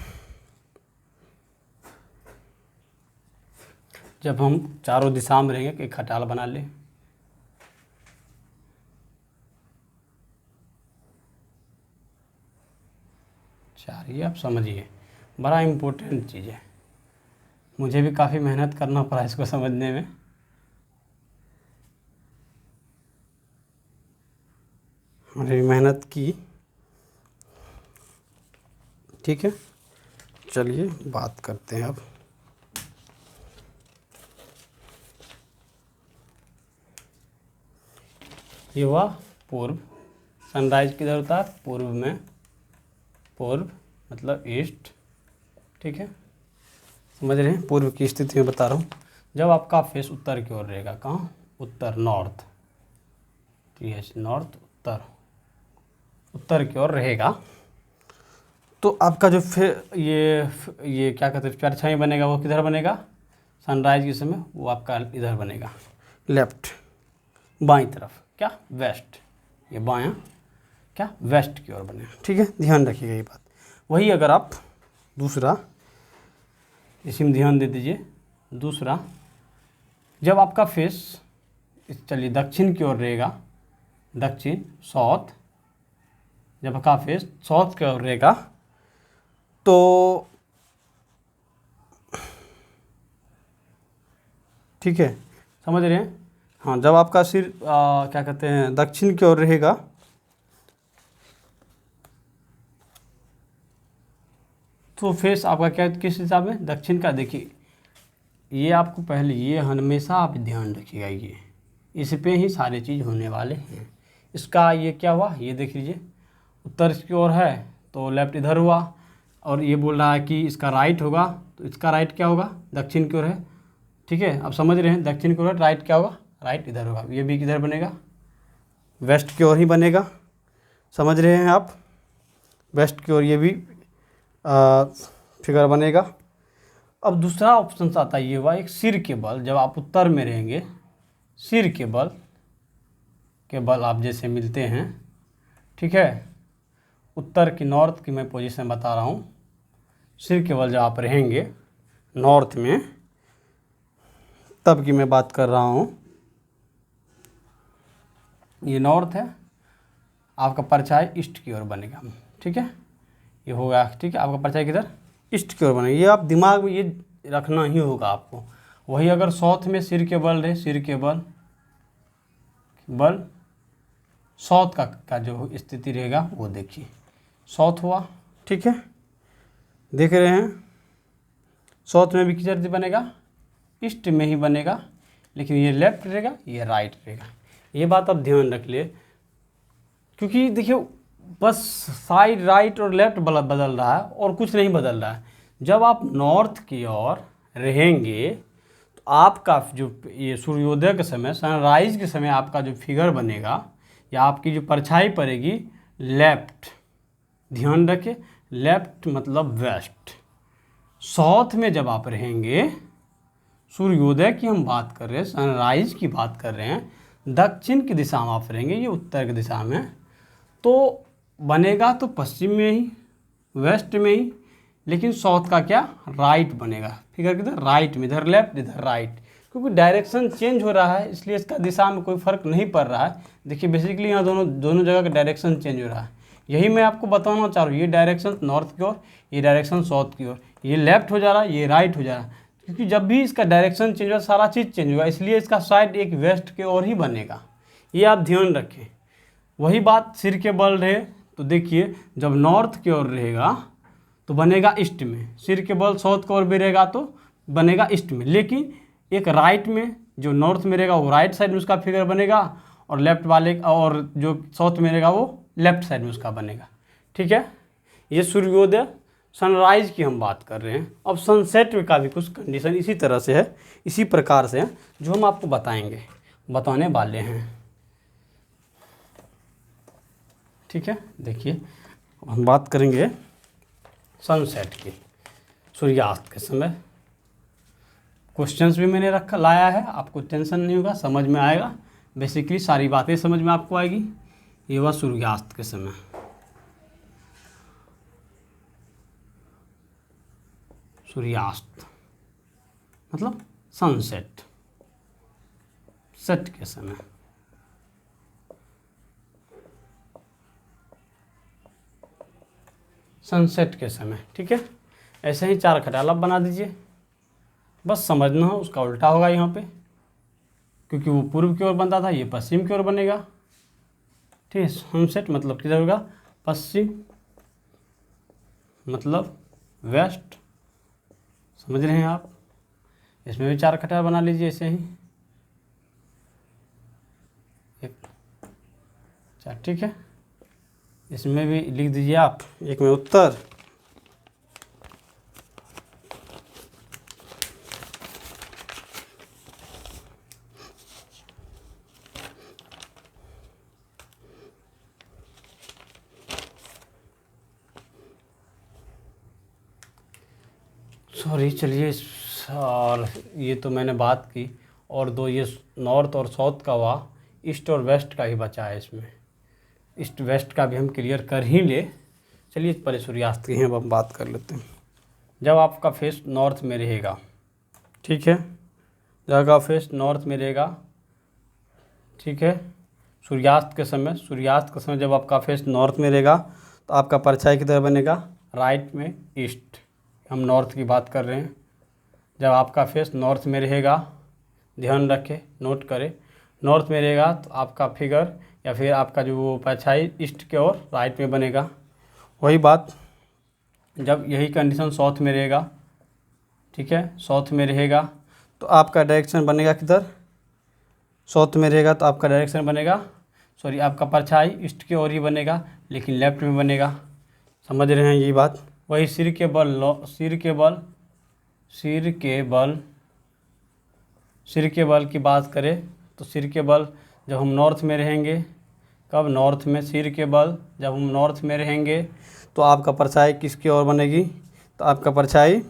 Speaker 1: जब हम चारों दिशा में रहेंगे, एक खटाल बना ले। ये आप समझिए, बड़ा इम्पोर्टेंट चीज़ है। मुझे भी काफ़ी मेहनत करना पड़ा इसको समझने में। मैंने भी मेहनत की, ठीक है। चलिए बात करते हैं अब। ये हुआ पूर्व, सनराइज किधर होता है, पूर्व में, पूर्व मतलब ईस्ट, ठीक है, समझ रहे हैं। पूर्व की स्थिति में बता रहा हूँ, जब आपका फेस उत्तर की ओर रहेगा, कहाँ, उत्तर, नॉर्थ, नॉर्थ, उत्तर, उत्तर की ओर रहेगा, तो आपका जो ये क्या कहते हैं परछाई बनेगा, वो किधर बनेगा, सनराइज के समय वो आपका इधर बनेगा, लेफ्ट, बाईं तरफ, क्या, वेस्ट, ये बायां क्या, वेस्ट की ओर बनेगा, ठीक है, ध्यान रखिएगा ये बात। वही अगर आप दूसरा, इसी में ध्यान दे दीजिए, दूसरा, जब आपका फेस चलिए दक्षिण की ओर रहेगा, दक्षिण, साउथ, जब आपका फेस साउथ की ओर रहेगा तो ठीक है, समझ रहे हैं। हाँ, जब आपका सिर क्या कहते हैं दक्षिण की ओर रहेगा तो फेस आपका क्या किस हिसाब में, दक्षिण का। देखिए ये आपको पहले, ये हमेशा आप ध्यान रखिएगा, ये इस पे ही सारी चीज़ होने वाले हैं। इसका ये क्या हुआ, ये देख लीजिए, उत्तर की ओर है तो लेफ्ट इधर हुआ, और ये बोल रहा है कि इसका राइट होगा, तो इसका राइट क्या होगा, दक्षिण की ओर है, ठीक है, आप समझ रहे हैं, दक्षिण की ओर राइट क्या होगा, राइट इधर होगा, ये भी किधर बनेगा, वेस्ट की ओर ही बनेगा, समझ रहे हैं आप, वेस्ट की ओर ये भी फिगर बनेगा। अब दूसरा ऑप्शन आता है, ये हुआ एक सिर के बल, जब आप उत्तर में रहेंगे, सिर के बल आप जैसे मिलते हैं, ठीक है, उत्तर की, नॉर्थ की मैं पोजीशन बता रहा हूँ, सिर के बल जब आप रहेंगे नॉर्थ में, तब की मैं बात कर रहा हूँ, ये नॉर्थ है, आपका परछाई ईस्ट की ओर बनेगा, ठीक है, ये होगा, ठीक है, आपका परछाई किधर, ईस्ट की ओर बनेगा, ये आप दिमाग में ये रखना ही होगा आपको। वही अगर साउथ में सिर के बल रहे, सिर के बल साउथ का जो स्थिति रहेगा वो देखिए, साउथ हुआ, ठीक है, देख रहे हैं, साउथ में भी किधर बनेगा, ईस्ट में ही बनेगा, लेकिन ये लेफ्ट रहेगा, ये राइट रहेगा, ये बात आप ध्यान रख लिए, क्योंकि देखिए बस साइड राइट और लेफ्ट बदल रहा है और कुछ नहीं बदल रहा है। जब आप नॉर्थ की ओर रहेंगे तो आपका जो ये सूर्योदय के समय, सनराइज के समय आपका जो फिगर बनेगा या आपकी जो परछाई पड़ेगी, लेफ्ट, ध्यान रखें, लेफ्ट मतलब वेस्ट। साउथ में जब आप रहेंगे, सूर्योदय की हम बात कर रहे हैं, सनराइज की बात कर रहे हैं, दक्षिण की दिशा में आप रहेंगे, ये उत्तर की दिशा में, तो बनेगा तो पश्चिम में ही, वेस्ट में ही, लेकिन साउथ का क्या, राइट बनेगा, फिगर किधर, राइट में, इधर लेफ्ट इधर राइट, क्योंकि डायरेक्शन चेंज हो रहा है, इसलिए इसका दिशा में कोई फर्क नहीं पड़ रहा है। देखिए बेसिकली यहाँ दोनों जगह का डायरेक्शन चेंज हो रहा है, यही मैं आपको बताना चाह रहा हूँ। ये डायरेक्शन नॉर्थ की ओर, ये डायरेक्शन साउथ की ओर, ये लेफ्ट हो जा रहा है, ये राइट हो जा रहा है, क्योंकि जब भी इसका डायरेक्शन चेंज होगा सारा चीज़ चेंज होगा, इसलिए इसका साइड एक वेस्ट की ओर ही बनेगा, ये आप ध्यान रखें। वही बात सिर के बल रहे तो देखिए, जब नॉर्थ की ओर रहेगा तो बनेगा ईस्ट में, सिर के बल साउथ की ओर भी रहेगा तो बनेगा ईस्ट में, लेकिन एक राइट में, जो नॉर्थ में रहेगा वो राइट साइड में उसका फिगर बनेगा, और लेफ्ट वाले और जो साउथ में रहेगा वो लेफ्ट साइड में उसका बनेगा, ठीक है। ये सूर्योदय सनराइज की हम बात कर रहे हैं। अब सनसेट का भी कुछ कंडीशन इसी तरह से है, इसी प्रकार से है, जो हम आपको बताने वाले हैं, ठीक है। देखिए हम बात करेंगे सनसेट की, सूर्यास्त के समय। क्वेश्चंस भी मैंने लाया है, आपको टेंशन नहीं होगा, समझ में आएगा, बेसिकली सारी बातें समझ में आपको आएगी। ये हुआ सूर्यास्त के समय, सूर्यास्त मतलब सनसेट, सेट के समय, सनसेट के समय, ठीक है। ऐसे ही चार खटाला बना दीजिए, बस समझना हो, उसका उल्टा होगा यहाँ पे, क्योंकि वो पूर्व की ओर बनता था, ये पश्चिम की ओर बनेगा, ठीक है। सनसेट मतलब किधर होगा, पश्चिम मतलब वेस्ट, समझ रहे हैं आप। इसमें भी चार खटाला बना लीजिए ऐसे ही, एक अच्छा ठीक है, इसमें भी लिख दीजिए आप, एक में उत्तर सॉरी चलिए, और ये तो मैंने बात की, और दो ये नॉर्थ और साउथ का हुआ, ईस्ट और वेस्ट का ही बचा है इसमें। ईस्ट वेस्ट का भी हम क्लियर कर ही ले। चलिए पहले सूर्यास्त की अब हम बात कर लेते हैं। जब आपका फेस नॉर्थ में रहेगा, ठीक है, जब आपका फेस नॉर्थ में रहेगा, ठीक है, सूर्यास्त के समय जब आपका फेस नॉर्थ में रहेगा तो आपका परछाई किधर बनेगा, राइट में, ईस्ट। हम नॉर्थ की बात कर रहे हैं। जब आपका फेस नॉर्थ में रहेगा, ध्यान रखें, नोट करें, नॉर्थ में रहेगा तो आपका फिगर या फिर आपका जो परछाई ईस्ट के ओर राइट में बनेगा। वही बात जब यही कंडीशन साउथ में रहेगा, ठीक है, साउथ में रहेगा तो आपका डायरेक्शन बनेगा किधर, साउथ में रहेगा तो आपका डायरेक्शन बनेगा, सॉरी आपका परछाई ईस्ट की ओर ही बनेगा लेकिन लेफ्ट में बनेगा। समझ रहे हैं ये बात। वही सिर के बल की बात करें तो सिर के बल जब हम नॉर्थ में रहेंगे, कब, नॉर्थ में, सिर के बल जब हम नॉर्थ में रहेंगे तो आपका परछाई किसकी ओर बनेगी, तो आपका परछाई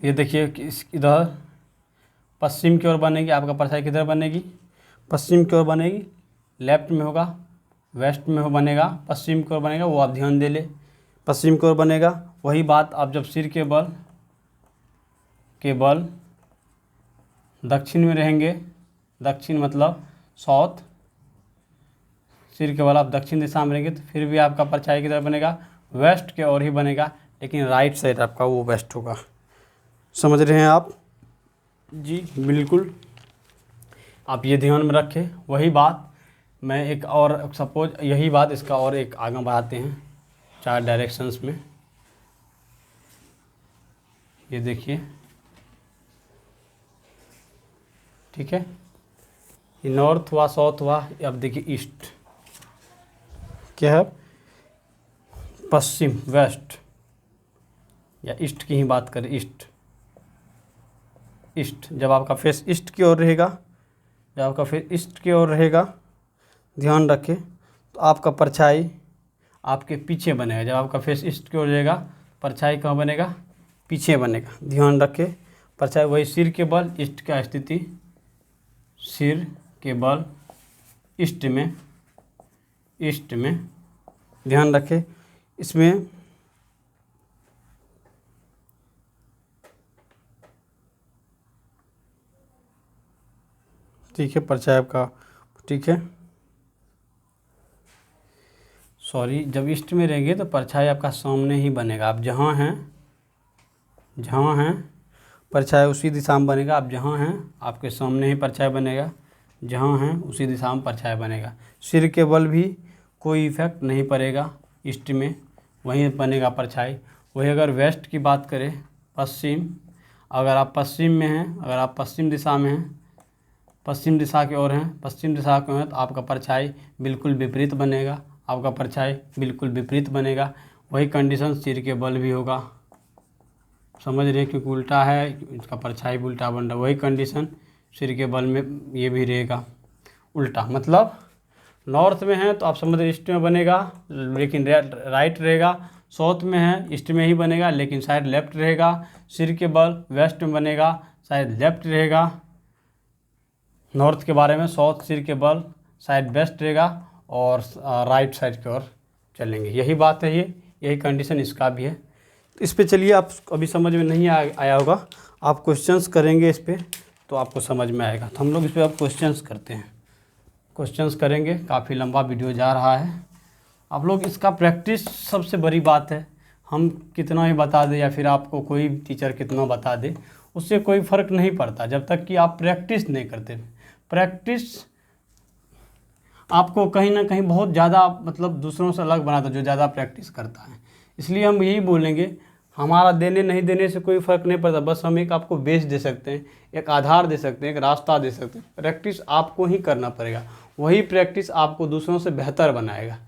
Speaker 1: ये देखिए इधर पश्चिम की ओर बनेगी। आपका परछाई किधर बनेगी, पश्चिम की ओर बनेगी, लेफ्ट में होगा, वेस्ट में हो बनेगा, पश्चिम की ओर बनेगा, वो आप ध्यान दे ले, पश्चिम की ओर बनेगा। वही बात आप जब सिर के बल दक्षिण में रहेंगे, दक्षिण मतलब साउथ, सिर के बल आप दक्षिण दिशा में रहेंगे तो फिर भी आपका परछाई किधर बनेगा, वेस्ट के ओर ही बनेगा लेकिन राइट साइड आपका वो वेस्ट होगा। समझ रहे हैं आप जी, बिल्कुल आप ये ध्यान में रखें। वही बात मैं एक और सपोज यही बात इसका और एक आगे बढ़ाते हैं 4 डायरेक्शंस में। ये देखिए, ठीक है, ये नॉर्थ हुआ, साउथ हुआ, अब देखिए ईस्ट क्या है, पश्चिम, वेस्ट या ईस्ट की ही बात करें, ईस्ट। जब आपका फेस ईस्ट की ओर रहेगा, ध्यान रखें तो आपका परछाई आपके पीछे बनेगा। जब आपका फेस ईस्ट की ओर रहेगा, परछाई कहाँ बनेगा, पीछे बनेगा। ध्यान रखें, परछाई वही सिर के बल ईस्ट का स्थिति, सिर के बल ईस्ट में, ध्यान रखें। इसमें ठीक है, परछाई आपका, ठीक है, सॉरी, जब ईस्ट में रहेंगे तो परछाई आपका सामने ही बनेगा। आप जहाँ हैं परछाई उसी दिशा में बनेगा। आप जहाँ हैं आपके सामने ही परछाई बनेगा, जहाँ हैं उसी दिशा में परछाई बनेगा। सिर के बल भी कोई इफेक्ट नहीं पड़ेगा, ईस्ट में वहीं बनेगा परछाई। वही अगर वेस्ट की बात करें, पश्चिम, अगर आप पश्चिम में हैं, अगर आप पश्चिम दिशा में हैं, पश्चिम दिशा की ओर हैं, तो आपका परछाई बिल्कुल विपरीत बनेगा, वही कंडीशन सिर के बल भी होगा। समझ रहे हैं, क्योंकि उल्टा है, इसका परछाई उल्टा बन रहा है। वही कंडीशन सिर के बल में ये भी रहेगा उल्टा। मतलब नॉर्थ में है तो आप समझ रहे ईस्ट में बनेगा लेकिन राइट रहेगा, साउथ में है ईस्ट में ही बनेगा लेकिन शायद लेफ्ट रहेगा, सिर के बल वेस्ट में बनेगा शायद लेफ्ट रहेगा। नॉर्थ के बारे में, साउथ सिर के बल शायद वेस्ट रहेगा और राइट साइड की ओर चलेंगे। यही बात है, यही कंडीशन इसका भी है। इस पे चलिए, आप अभी समझ में नहीं आया होगा, आप क्वेश्चंस करेंगे इस पे तो आपको समझ में आएगा। तो हम लोग इस पे अब क्वेश्चंस करते हैं, क्वेश्चंस करेंगे। काफ़ी लंबा वीडियो जा रहा है, आप लोग इसका प्रैक्टिस सबसे बड़ी बात है। हम कितना ही बता दें या फिर आपको कोई टीचर कितना बता दे, उससे कोई फ़र्क नहीं पड़ता जब तक कि आप प्रैक्टिस नहीं करते। प्रैक्टिस आपको कहीं ना कहीं बहुत ज़्यादा मतलब दूसरों से अलग बनाता है जो ज़्यादा प्रैक्टिस करता है। इसलिए हम यही बोलेंगे, हमारा देने नहीं देने से कोई फ़र्क नहीं पड़ता, बस हम एक आपको बेस दे सकते हैं, एक आधार दे सकते हैं, एक रास्ता दे सकते हैं। प्रैक्टिस आपको ही करना पड़ेगा, वही प्रैक्टिस आपको दूसरों से बेहतर बनाएगा।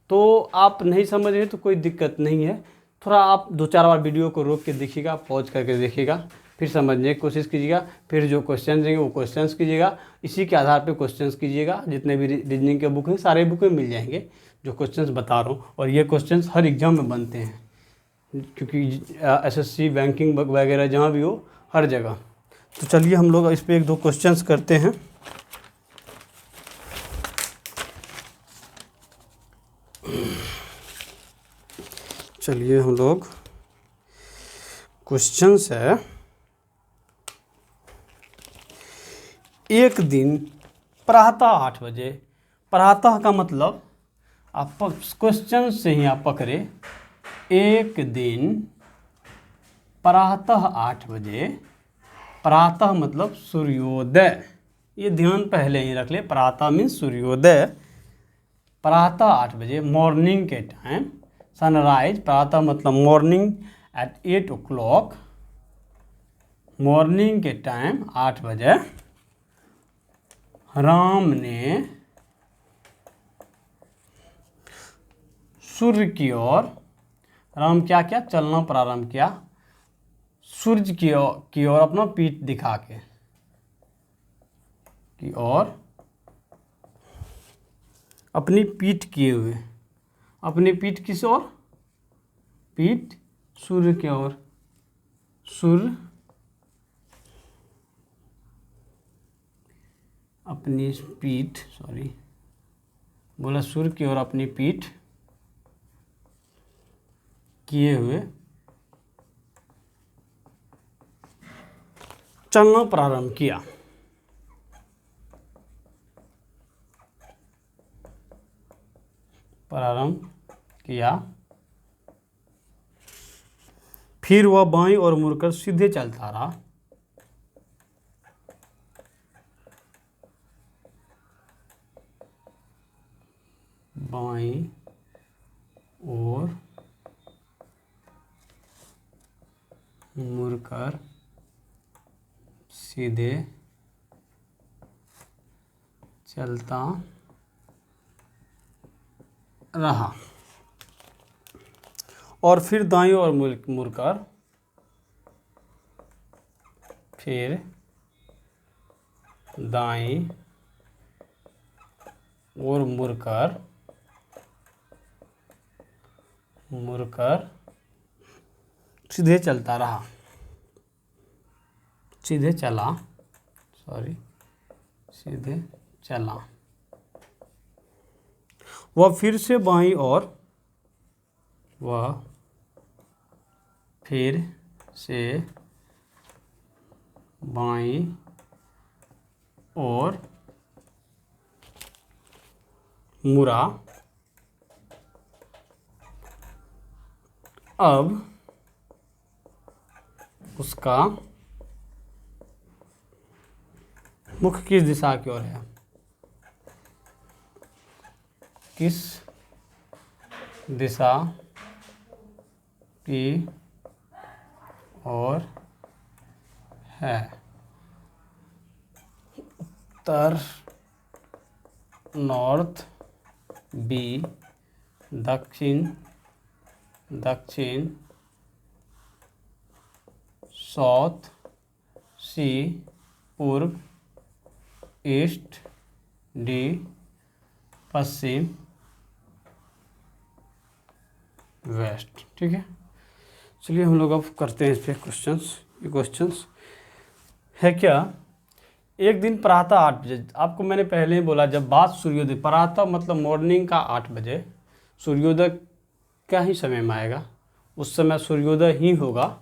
Speaker 1: तो आप नहीं समझ रहे तो कोई दिक्कत नहीं है, थोड़ा आप 2-4 बार वीडियो को रोक के देखिएगा, पॉज करके देखिएगा, फिर समझने की कोशिश कीजिएगा, फिर जो क्वेश्चन देंगे वो क्वेश्चंस कीजिएगा, इसी के आधार पे क्वेश्चंस कीजिएगा। जितने भी रीजनिंग के बुक हैं सारे बुक में मिल जाएंगे जो क्वेश्चंस बता रहा हूँ, और ये क्वेश्चंस हर एग्जाम में बनते हैं, क्योंकि एसएससी बैंकिंग वगैरह जहाँ भी हो हर जगह। तो चलिए हम लोग इस पर 1-2 क्वेश्चंस करते हैं। चलिए हम लोग क्वेश्चंस है, एक दिन प्रातः 8 बजे, प्रातः का मतलब आप क्वेश्चन से ही आप पकड़े, एक दिन प्रातः 8 बजे, प्रातः मतलब सूर्योदय, ये ध्यान पहले ही रख ले, प्रातः मीन्स सूर्योदय, प्रातः 8 बजे मॉर्निंग के टाइम, सनराइज, प्रातः मतलब मॉर्निंग एट 8 o'clock, मॉर्निंग के टाइम 8 बजे राम ने सूर्य की ओर, राम क्या क्या चलना प्रारंभ किया, सूर्य की ओर अपना पीठ दिखा के, की ओर अपनी पीठ किए हुए, अपनी पीठ किस ओर, पीठ सूर्य की ओर, सूर्य अपनी पीठ, सॉरी बोला, सूर्य की ओर अपनी पीठ किए हुए चलना प्रारंभ किया, फिर वह बाईं ओर मुड़कर सीधे चलता रहा, बाईं ओर मुड़कर सीधे चलता रहा, और फिर दाईं ओर मुड़कर, फिर दाईं ओर मुड़कर सीधे चलता रहा, सीधे चला, सॉरी सीधे चला, वह फिर से बाईं ओर, वह फिर से बाईं ओर मुड़ा, अब उसका मुख किस दिशा की ओर है, किस दिशा की ओर है, उत्तर नॉर्थ, बी दक्षिण, दक्षिण, साउथ, सी पूर्व, ईस्ट, डी पश्चिम, वेस्ट। ठीक है, चलिए हम लोग अब करते हैं इस पे क्वेश्चंस। ये क्वेश्चंस है क्या, एक दिन प्रातः 8 बजे, आपको मैंने पहले ही बोला, जब बात सूर्योदय, प्रातः मतलब मॉर्निंग का 8 बजे, सूर्योदय क्या ही समय में आएगा, उस समय सूर्योदय ही होगा,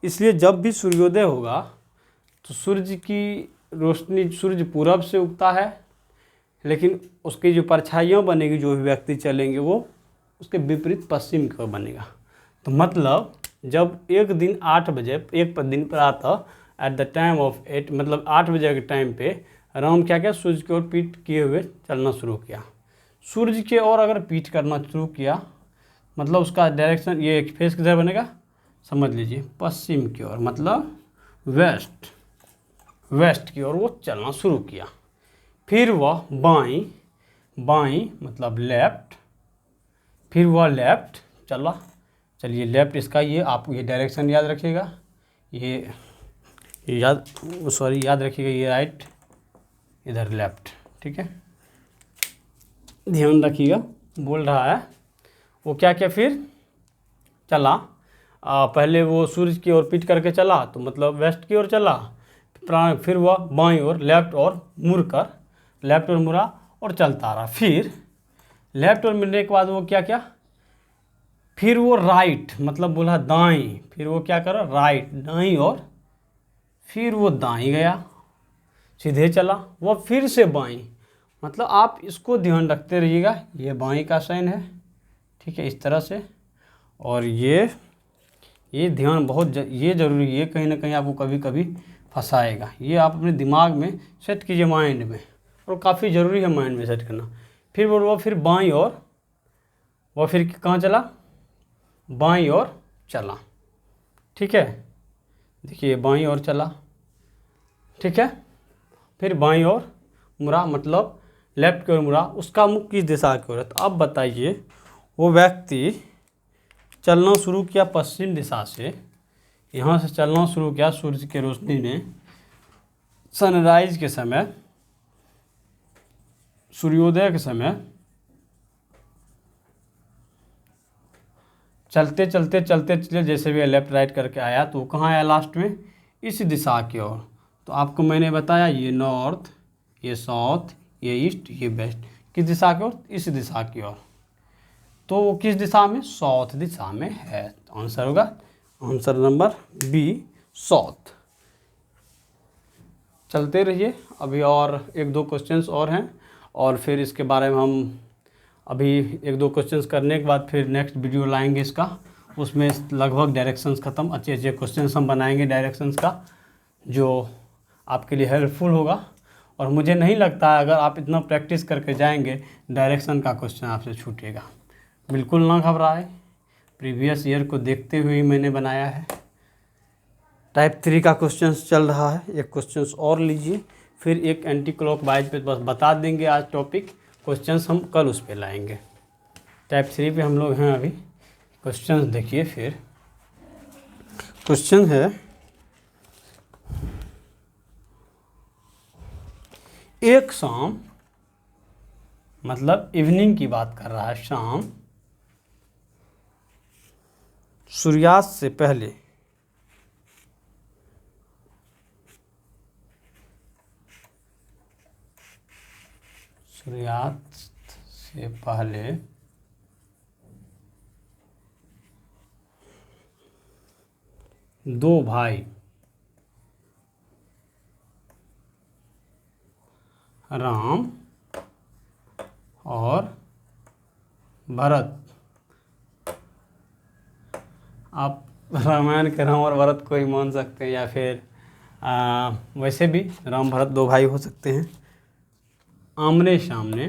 Speaker 1: इसलिए जब भी सूर्योदय होगा तो सूर्य की रोशनी, सूर्य पूरब से उगता है, लेकिन उसकी जो परछाइयाँ बनेगी, जो भी व्यक्ति चलेंगे वो उसके विपरीत पश्चिम की ओर बनेगा। तो मतलब जब एक दिन 8 बजे, एक दिन प्रातः एट द टाइम ऑफ 8, मतलब 8 बजे के टाइम पे राम क्या क्या सूर्य की ओर पीठ किए हुए चलना शुरू किया। सूर्य की ओर अगर पीठ करना शुरू किया मतलब उसका डायरेक्शन, ये फेस किधर बनेगा, समझ लीजिए पश्चिम की ओर, मतलब वेस्ट की ओर वो चलना शुरू किया। फिर वह बाईं, बाईं मतलब लेफ्ट, फिर वह लेफ्ट चला। चलिए लेफ्ट इसका ये आप ये डायरेक्शन याद रखिएगा, ये याद रखिएगा, ये राइट, इधर लेफ्ट। ठीक है, ध्यान रखिएगा। बोल रहा है वो क्या क्या फिर चला, पहले वो सूरज की ओर पीट करके चला तो मतलब वेस्ट की ओर चला, फिर वह बाईं ओर लेफ्ट और मुड़कर लेफ्ट और मुड़ा और चलता रहा। फिर लेफ्ट और मुड़ने के बाद वो क्या क्या, फिर वो राइट मतलब बोला दाईं, फिर वो क्या करा राइट दाईं, और फिर वो दाईं गया, सीधे चला, वह फिर से बाईं। मतलब आप इसको ध्यान रखते रहिएगा, ये बाईं का साइन है। ठीक है, इस तरह से। और ये ध्यान बहुत ये ज़रूरी है, ये कहीं ना कहीं आपको कभी कभी फंसाएगा। ये आप अपने दिमाग में सेट कीजिए माइंड में, और काफ़ी ज़रूरी है माइंड में सेट करना। फिर वो फिर बाईं ओर, वह फिर कहाँ चला, बाईं ओर चला। ठीक है, देखिए बाईं ओर चला। ठीक है, फिर बाईं ओर मुड़ा मतलब लेफ्ट की ओर मुड़ा, उसका मुख किस दिशा की ओर है। तो अब बताइए, वो व्यक्ति चलना शुरू किया पश्चिम दिशा से, यहाँ से चलना शुरू किया सूरज की रोशनी ने सनराइज के समय, सूर्योदय के समय, चलते चलते चलते चलते जैसे भी लेफ्ट राइट करके आया तो वो कहाँ आया लास्ट में, इस दिशा की ओर। तो आपको मैंने बताया ये नॉर्थ, ये साउथ, ये ईस्ट, ये वेस्ट, किस दिशा की ओर, इस दिशा की ओर। तो वो किस दिशा में, साउथ दिशा में है। तो आंसर होगा आंसर नंबर बी, साउथ। चलते रहिए, अभी और एक दो क्वेश्चंस और हैं, और फिर इसके बारे में हम अभी एक दो क्वेश्चंस करने के बाद फिर नेक्स्ट वीडियो लाएंगे इसका, उसमें लगभग डायरेक्शंस ख़त्म, अच्छे अच्छे क्वेश्चंस हम बनाएंगे डायरेक्शंस का, जो आपके लिए हेल्पफुल होगा। और मुझे नहीं लगता है अगर आप इतना प्रैक्टिस करके जाएंगे डायरेक्शन का क्वेश्चन आपसे छूटेगा। बिल्कुल ना घबराए, प्रीवियस ईयर को देखते हुए ही मैंने बनाया है। टाइप 3 का क्वेश्चंस चल रहा है, एक क्वेश्चंस और लीजिए, फिर एक एंटी क्लॉकवाइज पे बस बता देंगे आज टॉपिक, क्वेश्चंस हम कल उस पे लाएंगे। टाइप 3 पे हम लोग हैं अभी। क्वेश्चंस देखिए, फिर क्वेश्चन है, एक शाम मतलब इवनिंग की बात कर रहा है, शाम सूर्यास्त से पहले दो भाई राम और भरत, आप रामायण के राम और भरत को ही मान सकते हैं, या फिर वैसे भी राम भरत दो भाई हो सकते हैं, आमने सामने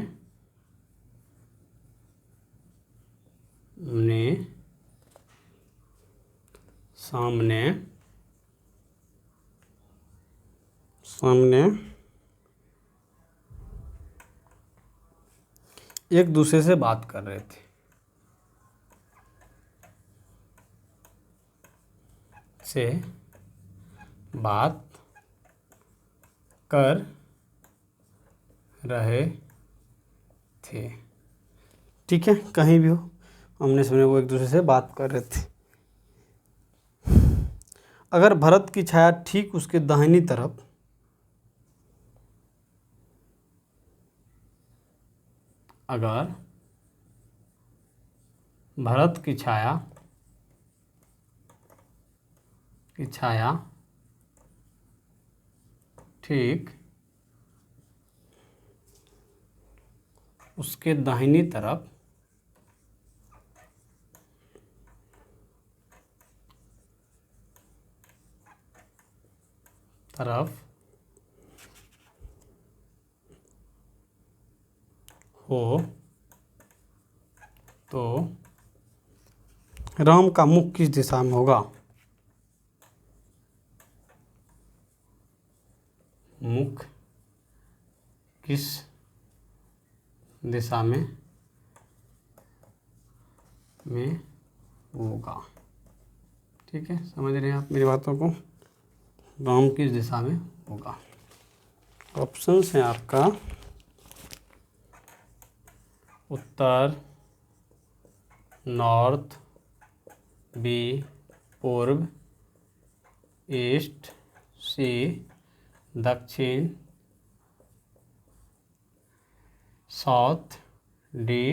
Speaker 1: सामने एक दूसरे से बात कर रहे थे। ठीक है, कहीं भी हो, हमने सुने वो एक दूसरे से बात कर रहे थे। अगर भरत की छाया ठीक उसके दाहिनी तरफ, अगर भरत की छाया ठीक उसके दाहिनी तरफ हो तो राम का मुख किस दिशा में होगा, मुख किस दिशा में होगा। ठीक है, समझ रहे हैं आप मेरी बातों को। राम किस दिशा में होगा। ऑप्शन है आपका उत्तर, नॉर्थ, बी पूर्व, ईस्ट, सी दक्षिण, साउथ, डी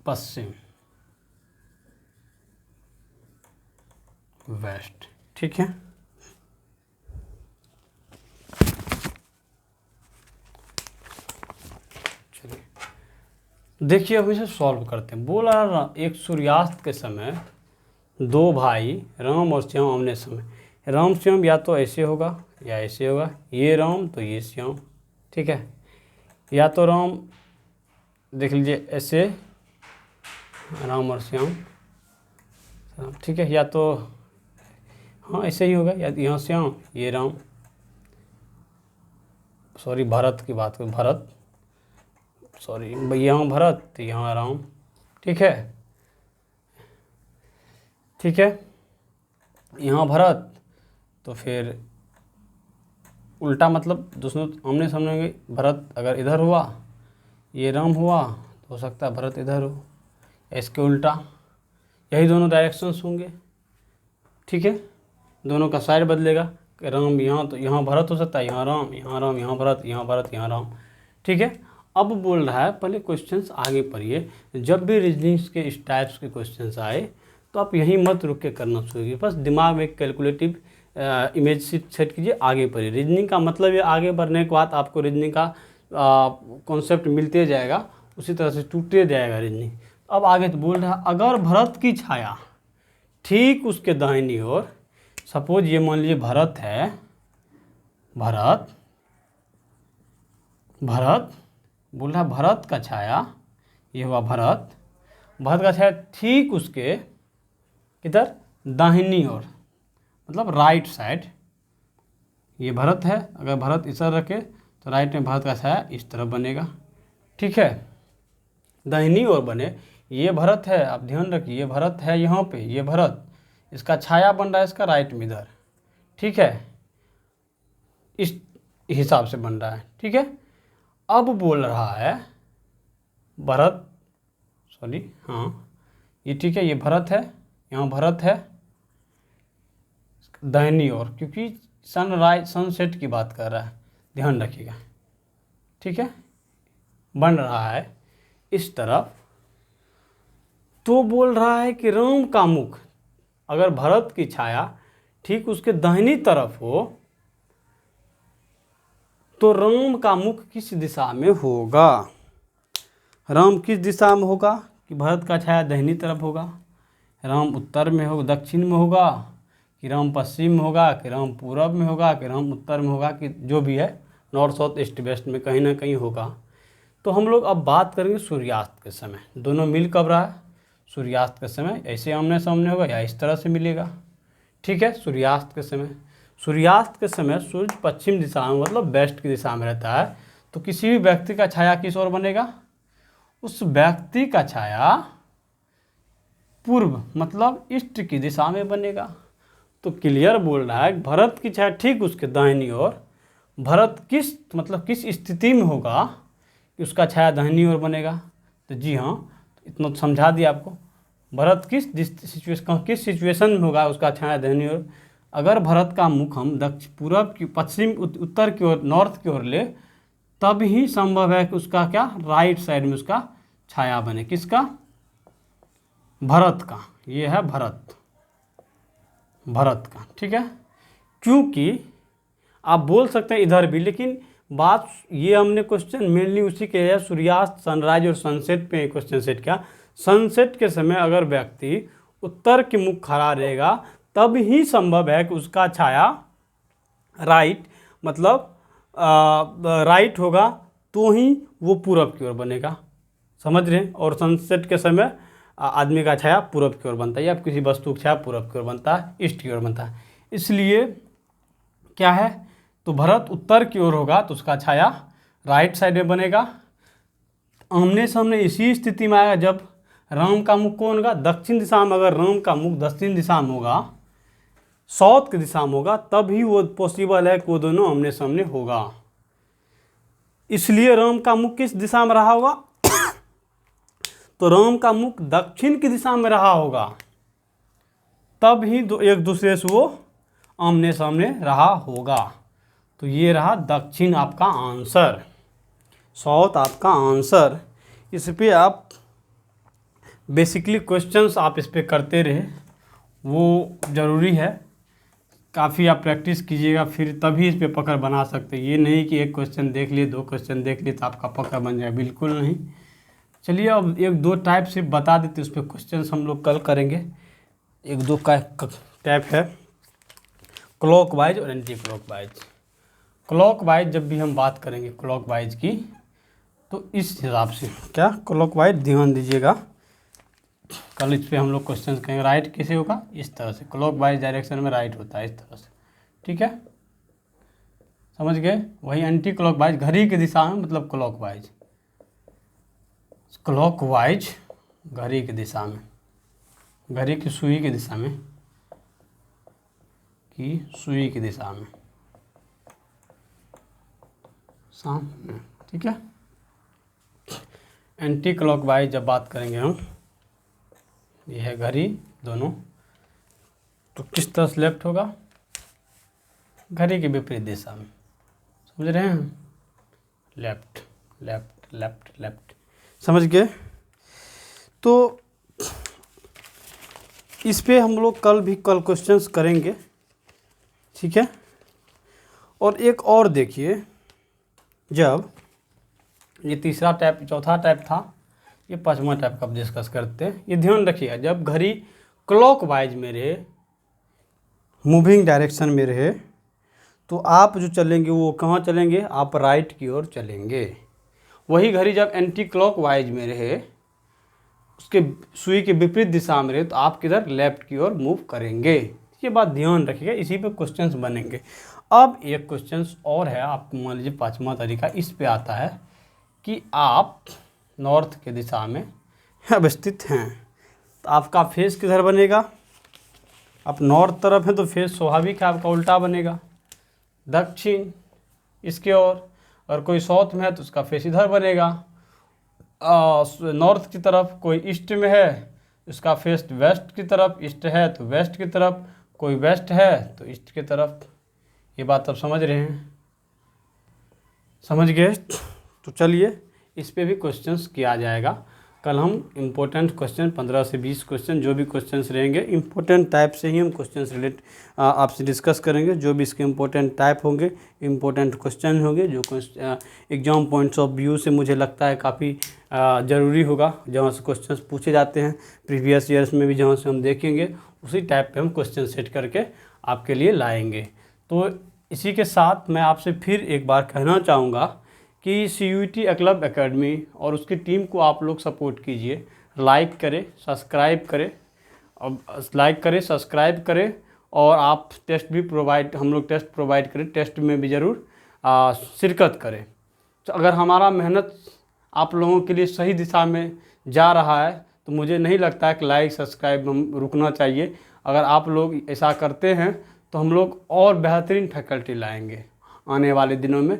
Speaker 1: पश्चिम, वेस्ट। ठीक है, चलिए देखिए अब इसे सॉल्व करते हैं। बोला एक सूर्यास्त के समय दो भाई राम और श्याम आमने सामने, राम श्याम या तो ऐसे होगा या ऐसे होगा, ये राम तो ये श्याम। ठीक है, या तो राम देख लीजिए ऐसे, राम और श्याम। ठीक है, या तो हाँ ऐसे ही होगा, या यहाँ श्याम ये राम, सॉरी भरत की बात करूँ, भरत सॉरी यहाँ भरत यहाँ राम। ठीक है, ठीक है, यहाँ भरत तो फिर उल्टा मतलब दोनों आमने सामने होंगे। भरत अगर इधर हुआ, ये राम हुआ तो हो सकता है भरत इधर हो, इसके उल्टा, यही दोनों डायरेक्शंस होंगे। ठीक है, दोनों का साइड बदलेगा, राम यहाँ तो यहाँ भरत हो सकता है, यहाँ राम, यहाँ राम, यहाँ भरत, यहाँ भरत, यहाँ राम। ठीक है, अब बोल रहा है पहले क्वेश्चंस आगे पढ़िए। जब भी रीजनिंग्स के इस टाइप्स के क्वेश्चंस आए तो आप यहीं मत रुक के करना शुरू कीजिए, बस दिमाग में एक कैलकुलेटिव इमेज सेट कीजिए, आगे बढ़िए। रीजनिंग का मतलब ये आगे बढ़ने के बाद आपको रीजनिंग का कॉन्सेप्ट मिलते जाएगा, उसी तरह से टूटते जाएगा रीजनिंग। अब आगे तो बोल रहा है अगर भरत की छाया ठीक उसके दाहिनी ओर, सपोज ये मान लीजिए भरत है, भरत बोल रहा भरत का छाया, ये हुआ भरत, भरत का छाया ठीक उसके किधर दाहिनी ओर, मतलब राइट साइड। ये भरत है, अगर भरत इस तरह रखे तो राइट में भरत का छाया इस तरफ बनेगा। ठीक है, दाहिनी ओर बने, ये भरत है, आप ध्यान रखिए ये भरत है यहाँ पे, ये भरत, इसका छाया बन रहा है इसका राइट में इधर। ठीक है, इस हिसाब से बन रहा है। ठीक है, अब बोल रहा है भरत, सॉरी हाँ ये ठीक है, ये भरत है, यहाँ भरत है दाहिनी ओर, क्योंकि सनसेट की बात कर रहा है, ध्यान रखिएगा। ठीक है, बन रहा है इस तरफ, तो बोल रहा है कि राम का मुख अगर भरत की छाया ठीक उसके दाहिनी तरफ हो तो राम का मुख किस दिशा में होगा। राम किस दिशा में होगा कि भरत का छाया दाहिनी तरफ होगा, राम उत्तर में होगा, दक्षिण में होगा, कि राम पश्चिम में होगा, कि राम पूरब में होगा, कि राम उत्तर में होगा, कि जो भी है नॉर्थ साउथ ईस्ट वेस्ट में कहीं ना कहीं होगा। तो हम लोग अब बात करेंगे सूर्यास्त के समय, दोनों मिल कब रहा है, सूर्यास्त के समय ऐसे आमने सामने होगा या इस तरह से मिलेगा। ठीक है, सूर्यास्त के समय सूर्य पश्चिम दिशा में मतलब वेस्ट की दिशा में रहता है, तो किसी भी व्यक्ति का छाया किस ओर बनेगा, उस व्यक्ति का छाया पूर्व मतलब ईस्ट की दिशा में बनेगा। तो क्लियर बोल रहा है भरत की छाया ठीक उसके दाहिनी ओर, भरत किस मतलब किस स्थिति में होगा कि उसका छाया दाहिनी ओर बनेगा। तो जी हाँ, इतना तो समझा दिया आपको, भरत किस सिचुएशन में होगा उसका छाया दाहिनी ओर। अगर भरत का मुख हम दक्षिण पूरब की पश्चिम उत्तर की ओर नॉर्थ की ओर ले, तब ही संभव है कि उसका क्या राइट साइड में उसका छाया बने, किसका, भरत का। ये है भरत का। ठीक है, क्योंकि आप बोल सकते हैं इधर भी, लेकिन बात ये हमने क्वेश्चन मेनली उसी के है, सूर्यास्त सनराइज और सनसेट पे क्वेश्चन सेट किया। सनसेट के समय अगर व्यक्ति उत्तर के मुख खड़ा रहेगा तब ही संभव है कि उसका छाया राइट मतलब राइट होगा, तो ही वो पूरब की ओर बनेगा, समझ रहे हैं। और सनसेट के समय आदमी का छाया पूरब की ओर बनता है, या किसी वस्तु का छाया पूरब की ओर बनता है, ईस्ट की ओर बनता है। इसलिए क्या है, तो भरत उत्तर की ओर होगा तो उसका छाया राइट साइड में बनेगा। आमने सामने इसी स्थिति में आएगा जब राम का मुख कौन होगा, दक्षिण दिशा में। अगर राम का मुख दक्षिण दिशा में होगा, साउथ की दिशा में होगा, तब ही वो पॉसिबल है कि वो दोनों आमने सामने होगा। इसलिए राम का मुख किस दिशा में रहा होगा तो राम का मुख दक्षिण की दिशा में रहा होगा, तब ही एक दूसरे से वो आमने सामने रहा होगा। तो ये रहा दक्षिण आपका आंसर, साउथ आपका आंसर। इस पे आप बेसिकली क्वेश्चंस आप इस पे करते रहे, वो ज़रूरी है। काफ़ी आप प्रैक्टिस कीजिएगा, फिर तभी इस पे पकड़ बना सकते हैं। ये नहीं कि एक क्वेश्चन देख लिए, 2 क्वेश्चन देख लिए तो आपका पकड़ बन जाए, बिल्कुल नहीं। चलिए अब 1-2 टाइप से बता देते, उस पर क्वेश्चन हम लोग कल करेंगे। 1-2 का टाइप है क्लॉकवाइज और एंटी क्लॉकवाइज। क्लॉकवाइज जब भी हम बात करेंगे क्लॉकवाइज की, तो इस हिसाब से क्या क्लॉकवाइज ध्यान दीजिएगा, कल इस पे हम लोग क्वेश्चन करेंगे। राइट कैसे होगा, इस तरह से, क्लॉकवाइज डायरेक्शन में राइट होता है इस तरह से, ठीक है, समझ गए। वही एंटी क्लॉकवाइज घड़ी की दिशा में, मतलब क्लॉकवाइज, क्लॉकवाइज घड़ी की दिशा में, घड़ी की सुई की दिशा में, सुई की दिशा में सामने, ठीक है। एंटी क्लॉकवाइज जब बात करेंगे हम, ये है घड़ी दोनों, तो किस तरह से लेफ्ट होगा, घड़ी के विपरीत दिशा में, समझ रहे हैं, लेफ्ट लेफ्ट लेफ्ट लेफ्ट, समझ गए। तो इस पे हम लोग कल क्वेश्चंस करेंगे, ठीक है। और एक और देखिए, जब ये तीसरा टाइप, चौथा टाइप था, ये 5वां टाइप का डिस्कस करते हैं। ये ध्यान रखिएगा, जब घड़ी क्लॉकवाइज में रहे, मूविंग डायरेक्शन में रहे, तो आप जो चलेंगे वो कहाँ चलेंगे, आप राइट की ओर चलेंगे। वही घड़ी जब एंटी क्लॉकवाइज में रहे, उसके सुई के विपरीत दिशा में रहे, तो आप किधर, लेफ्ट की ओर मूव करेंगे। ये बात ध्यान रखिएगा, इसी पे क्वेश्चंस बनेंगे। अब एक क्वेश्चंस और है, आपको मान लीजिए 5वां तरीका इस पे आता है कि आप नॉर्थ के दिशा में अवस्थित हैं, तो आपका फेस किधर बनेगा, आप नॉर्थ तरफ हैं तो फेस स्वाभाविक है आपका उल्टा बनेगा, दक्षिण इसके ओर। और कोई साउथ में है तो उसका फेस इधर बनेगा, नॉर्थ की तरफ। कोई ईस्ट में है उसका फेस वेस्ट की तरफ, ईस्ट है तो वेस्ट की तरफ, कोई वेस्ट है तो ईस्ट की तरफ। ये बात आप समझ रहे हैं, समझ गए। तो चलिए इस पे भी क्वेश्चंस किया जाएगा। कल हम इम्पोर्टेंट क्वेश्चन 15 से 20 क्वेश्चन जो भी क्वेश्चंस रहेंगे, इम्पोर्टेंट टाइप से ही हम क्वेश्चंस आपसे डिस्कस करेंगे। जो भी इसके इम्पोर्टेंट टाइप होंगे, इम्पोर्टेंट क्वेश्चन होंगे, जो एग्जाम पॉइंट्स ऑफ व्यू से मुझे लगता है काफ़ी ज़रूरी होगा, जहाँ से क्वेश्चंस पूछे जाते हैं प्रीवियस ईयर्स में भी, जहाँ से हम देखेंगे उसी टाइप पे हम क्वेश्चन सेट करके आपके लिए लाएंगे। तो इसी के साथ मैं आपसे फिर एक बार कहना चाहूँगा कि CUET एक्लब एकेडमी और उसकी टीम को आप लोग सपोर्ट कीजिए, लाइक करें, सब्सक्राइब करें, सब्सक्राइब करें। और आप टेस्ट भी हम लोग टेस्ट प्रोवाइड करें, टेस्ट में भी ज़रूर शिरकत करें। तो अगर हमारा मेहनत आप लोगों के लिए सही दिशा में जा रहा है, तो मुझे नहीं लगता कि लाइक सब्सक्राइब हम रुकना चाहिए। अगर आप लोग ऐसा करते हैं तो हम लोग और बेहतरीन फैकल्टी लाएंगे आने वाले दिनों में।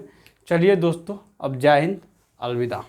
Speaker 1: चलिए दोस्तों, अब जय हिंद, अलविदा।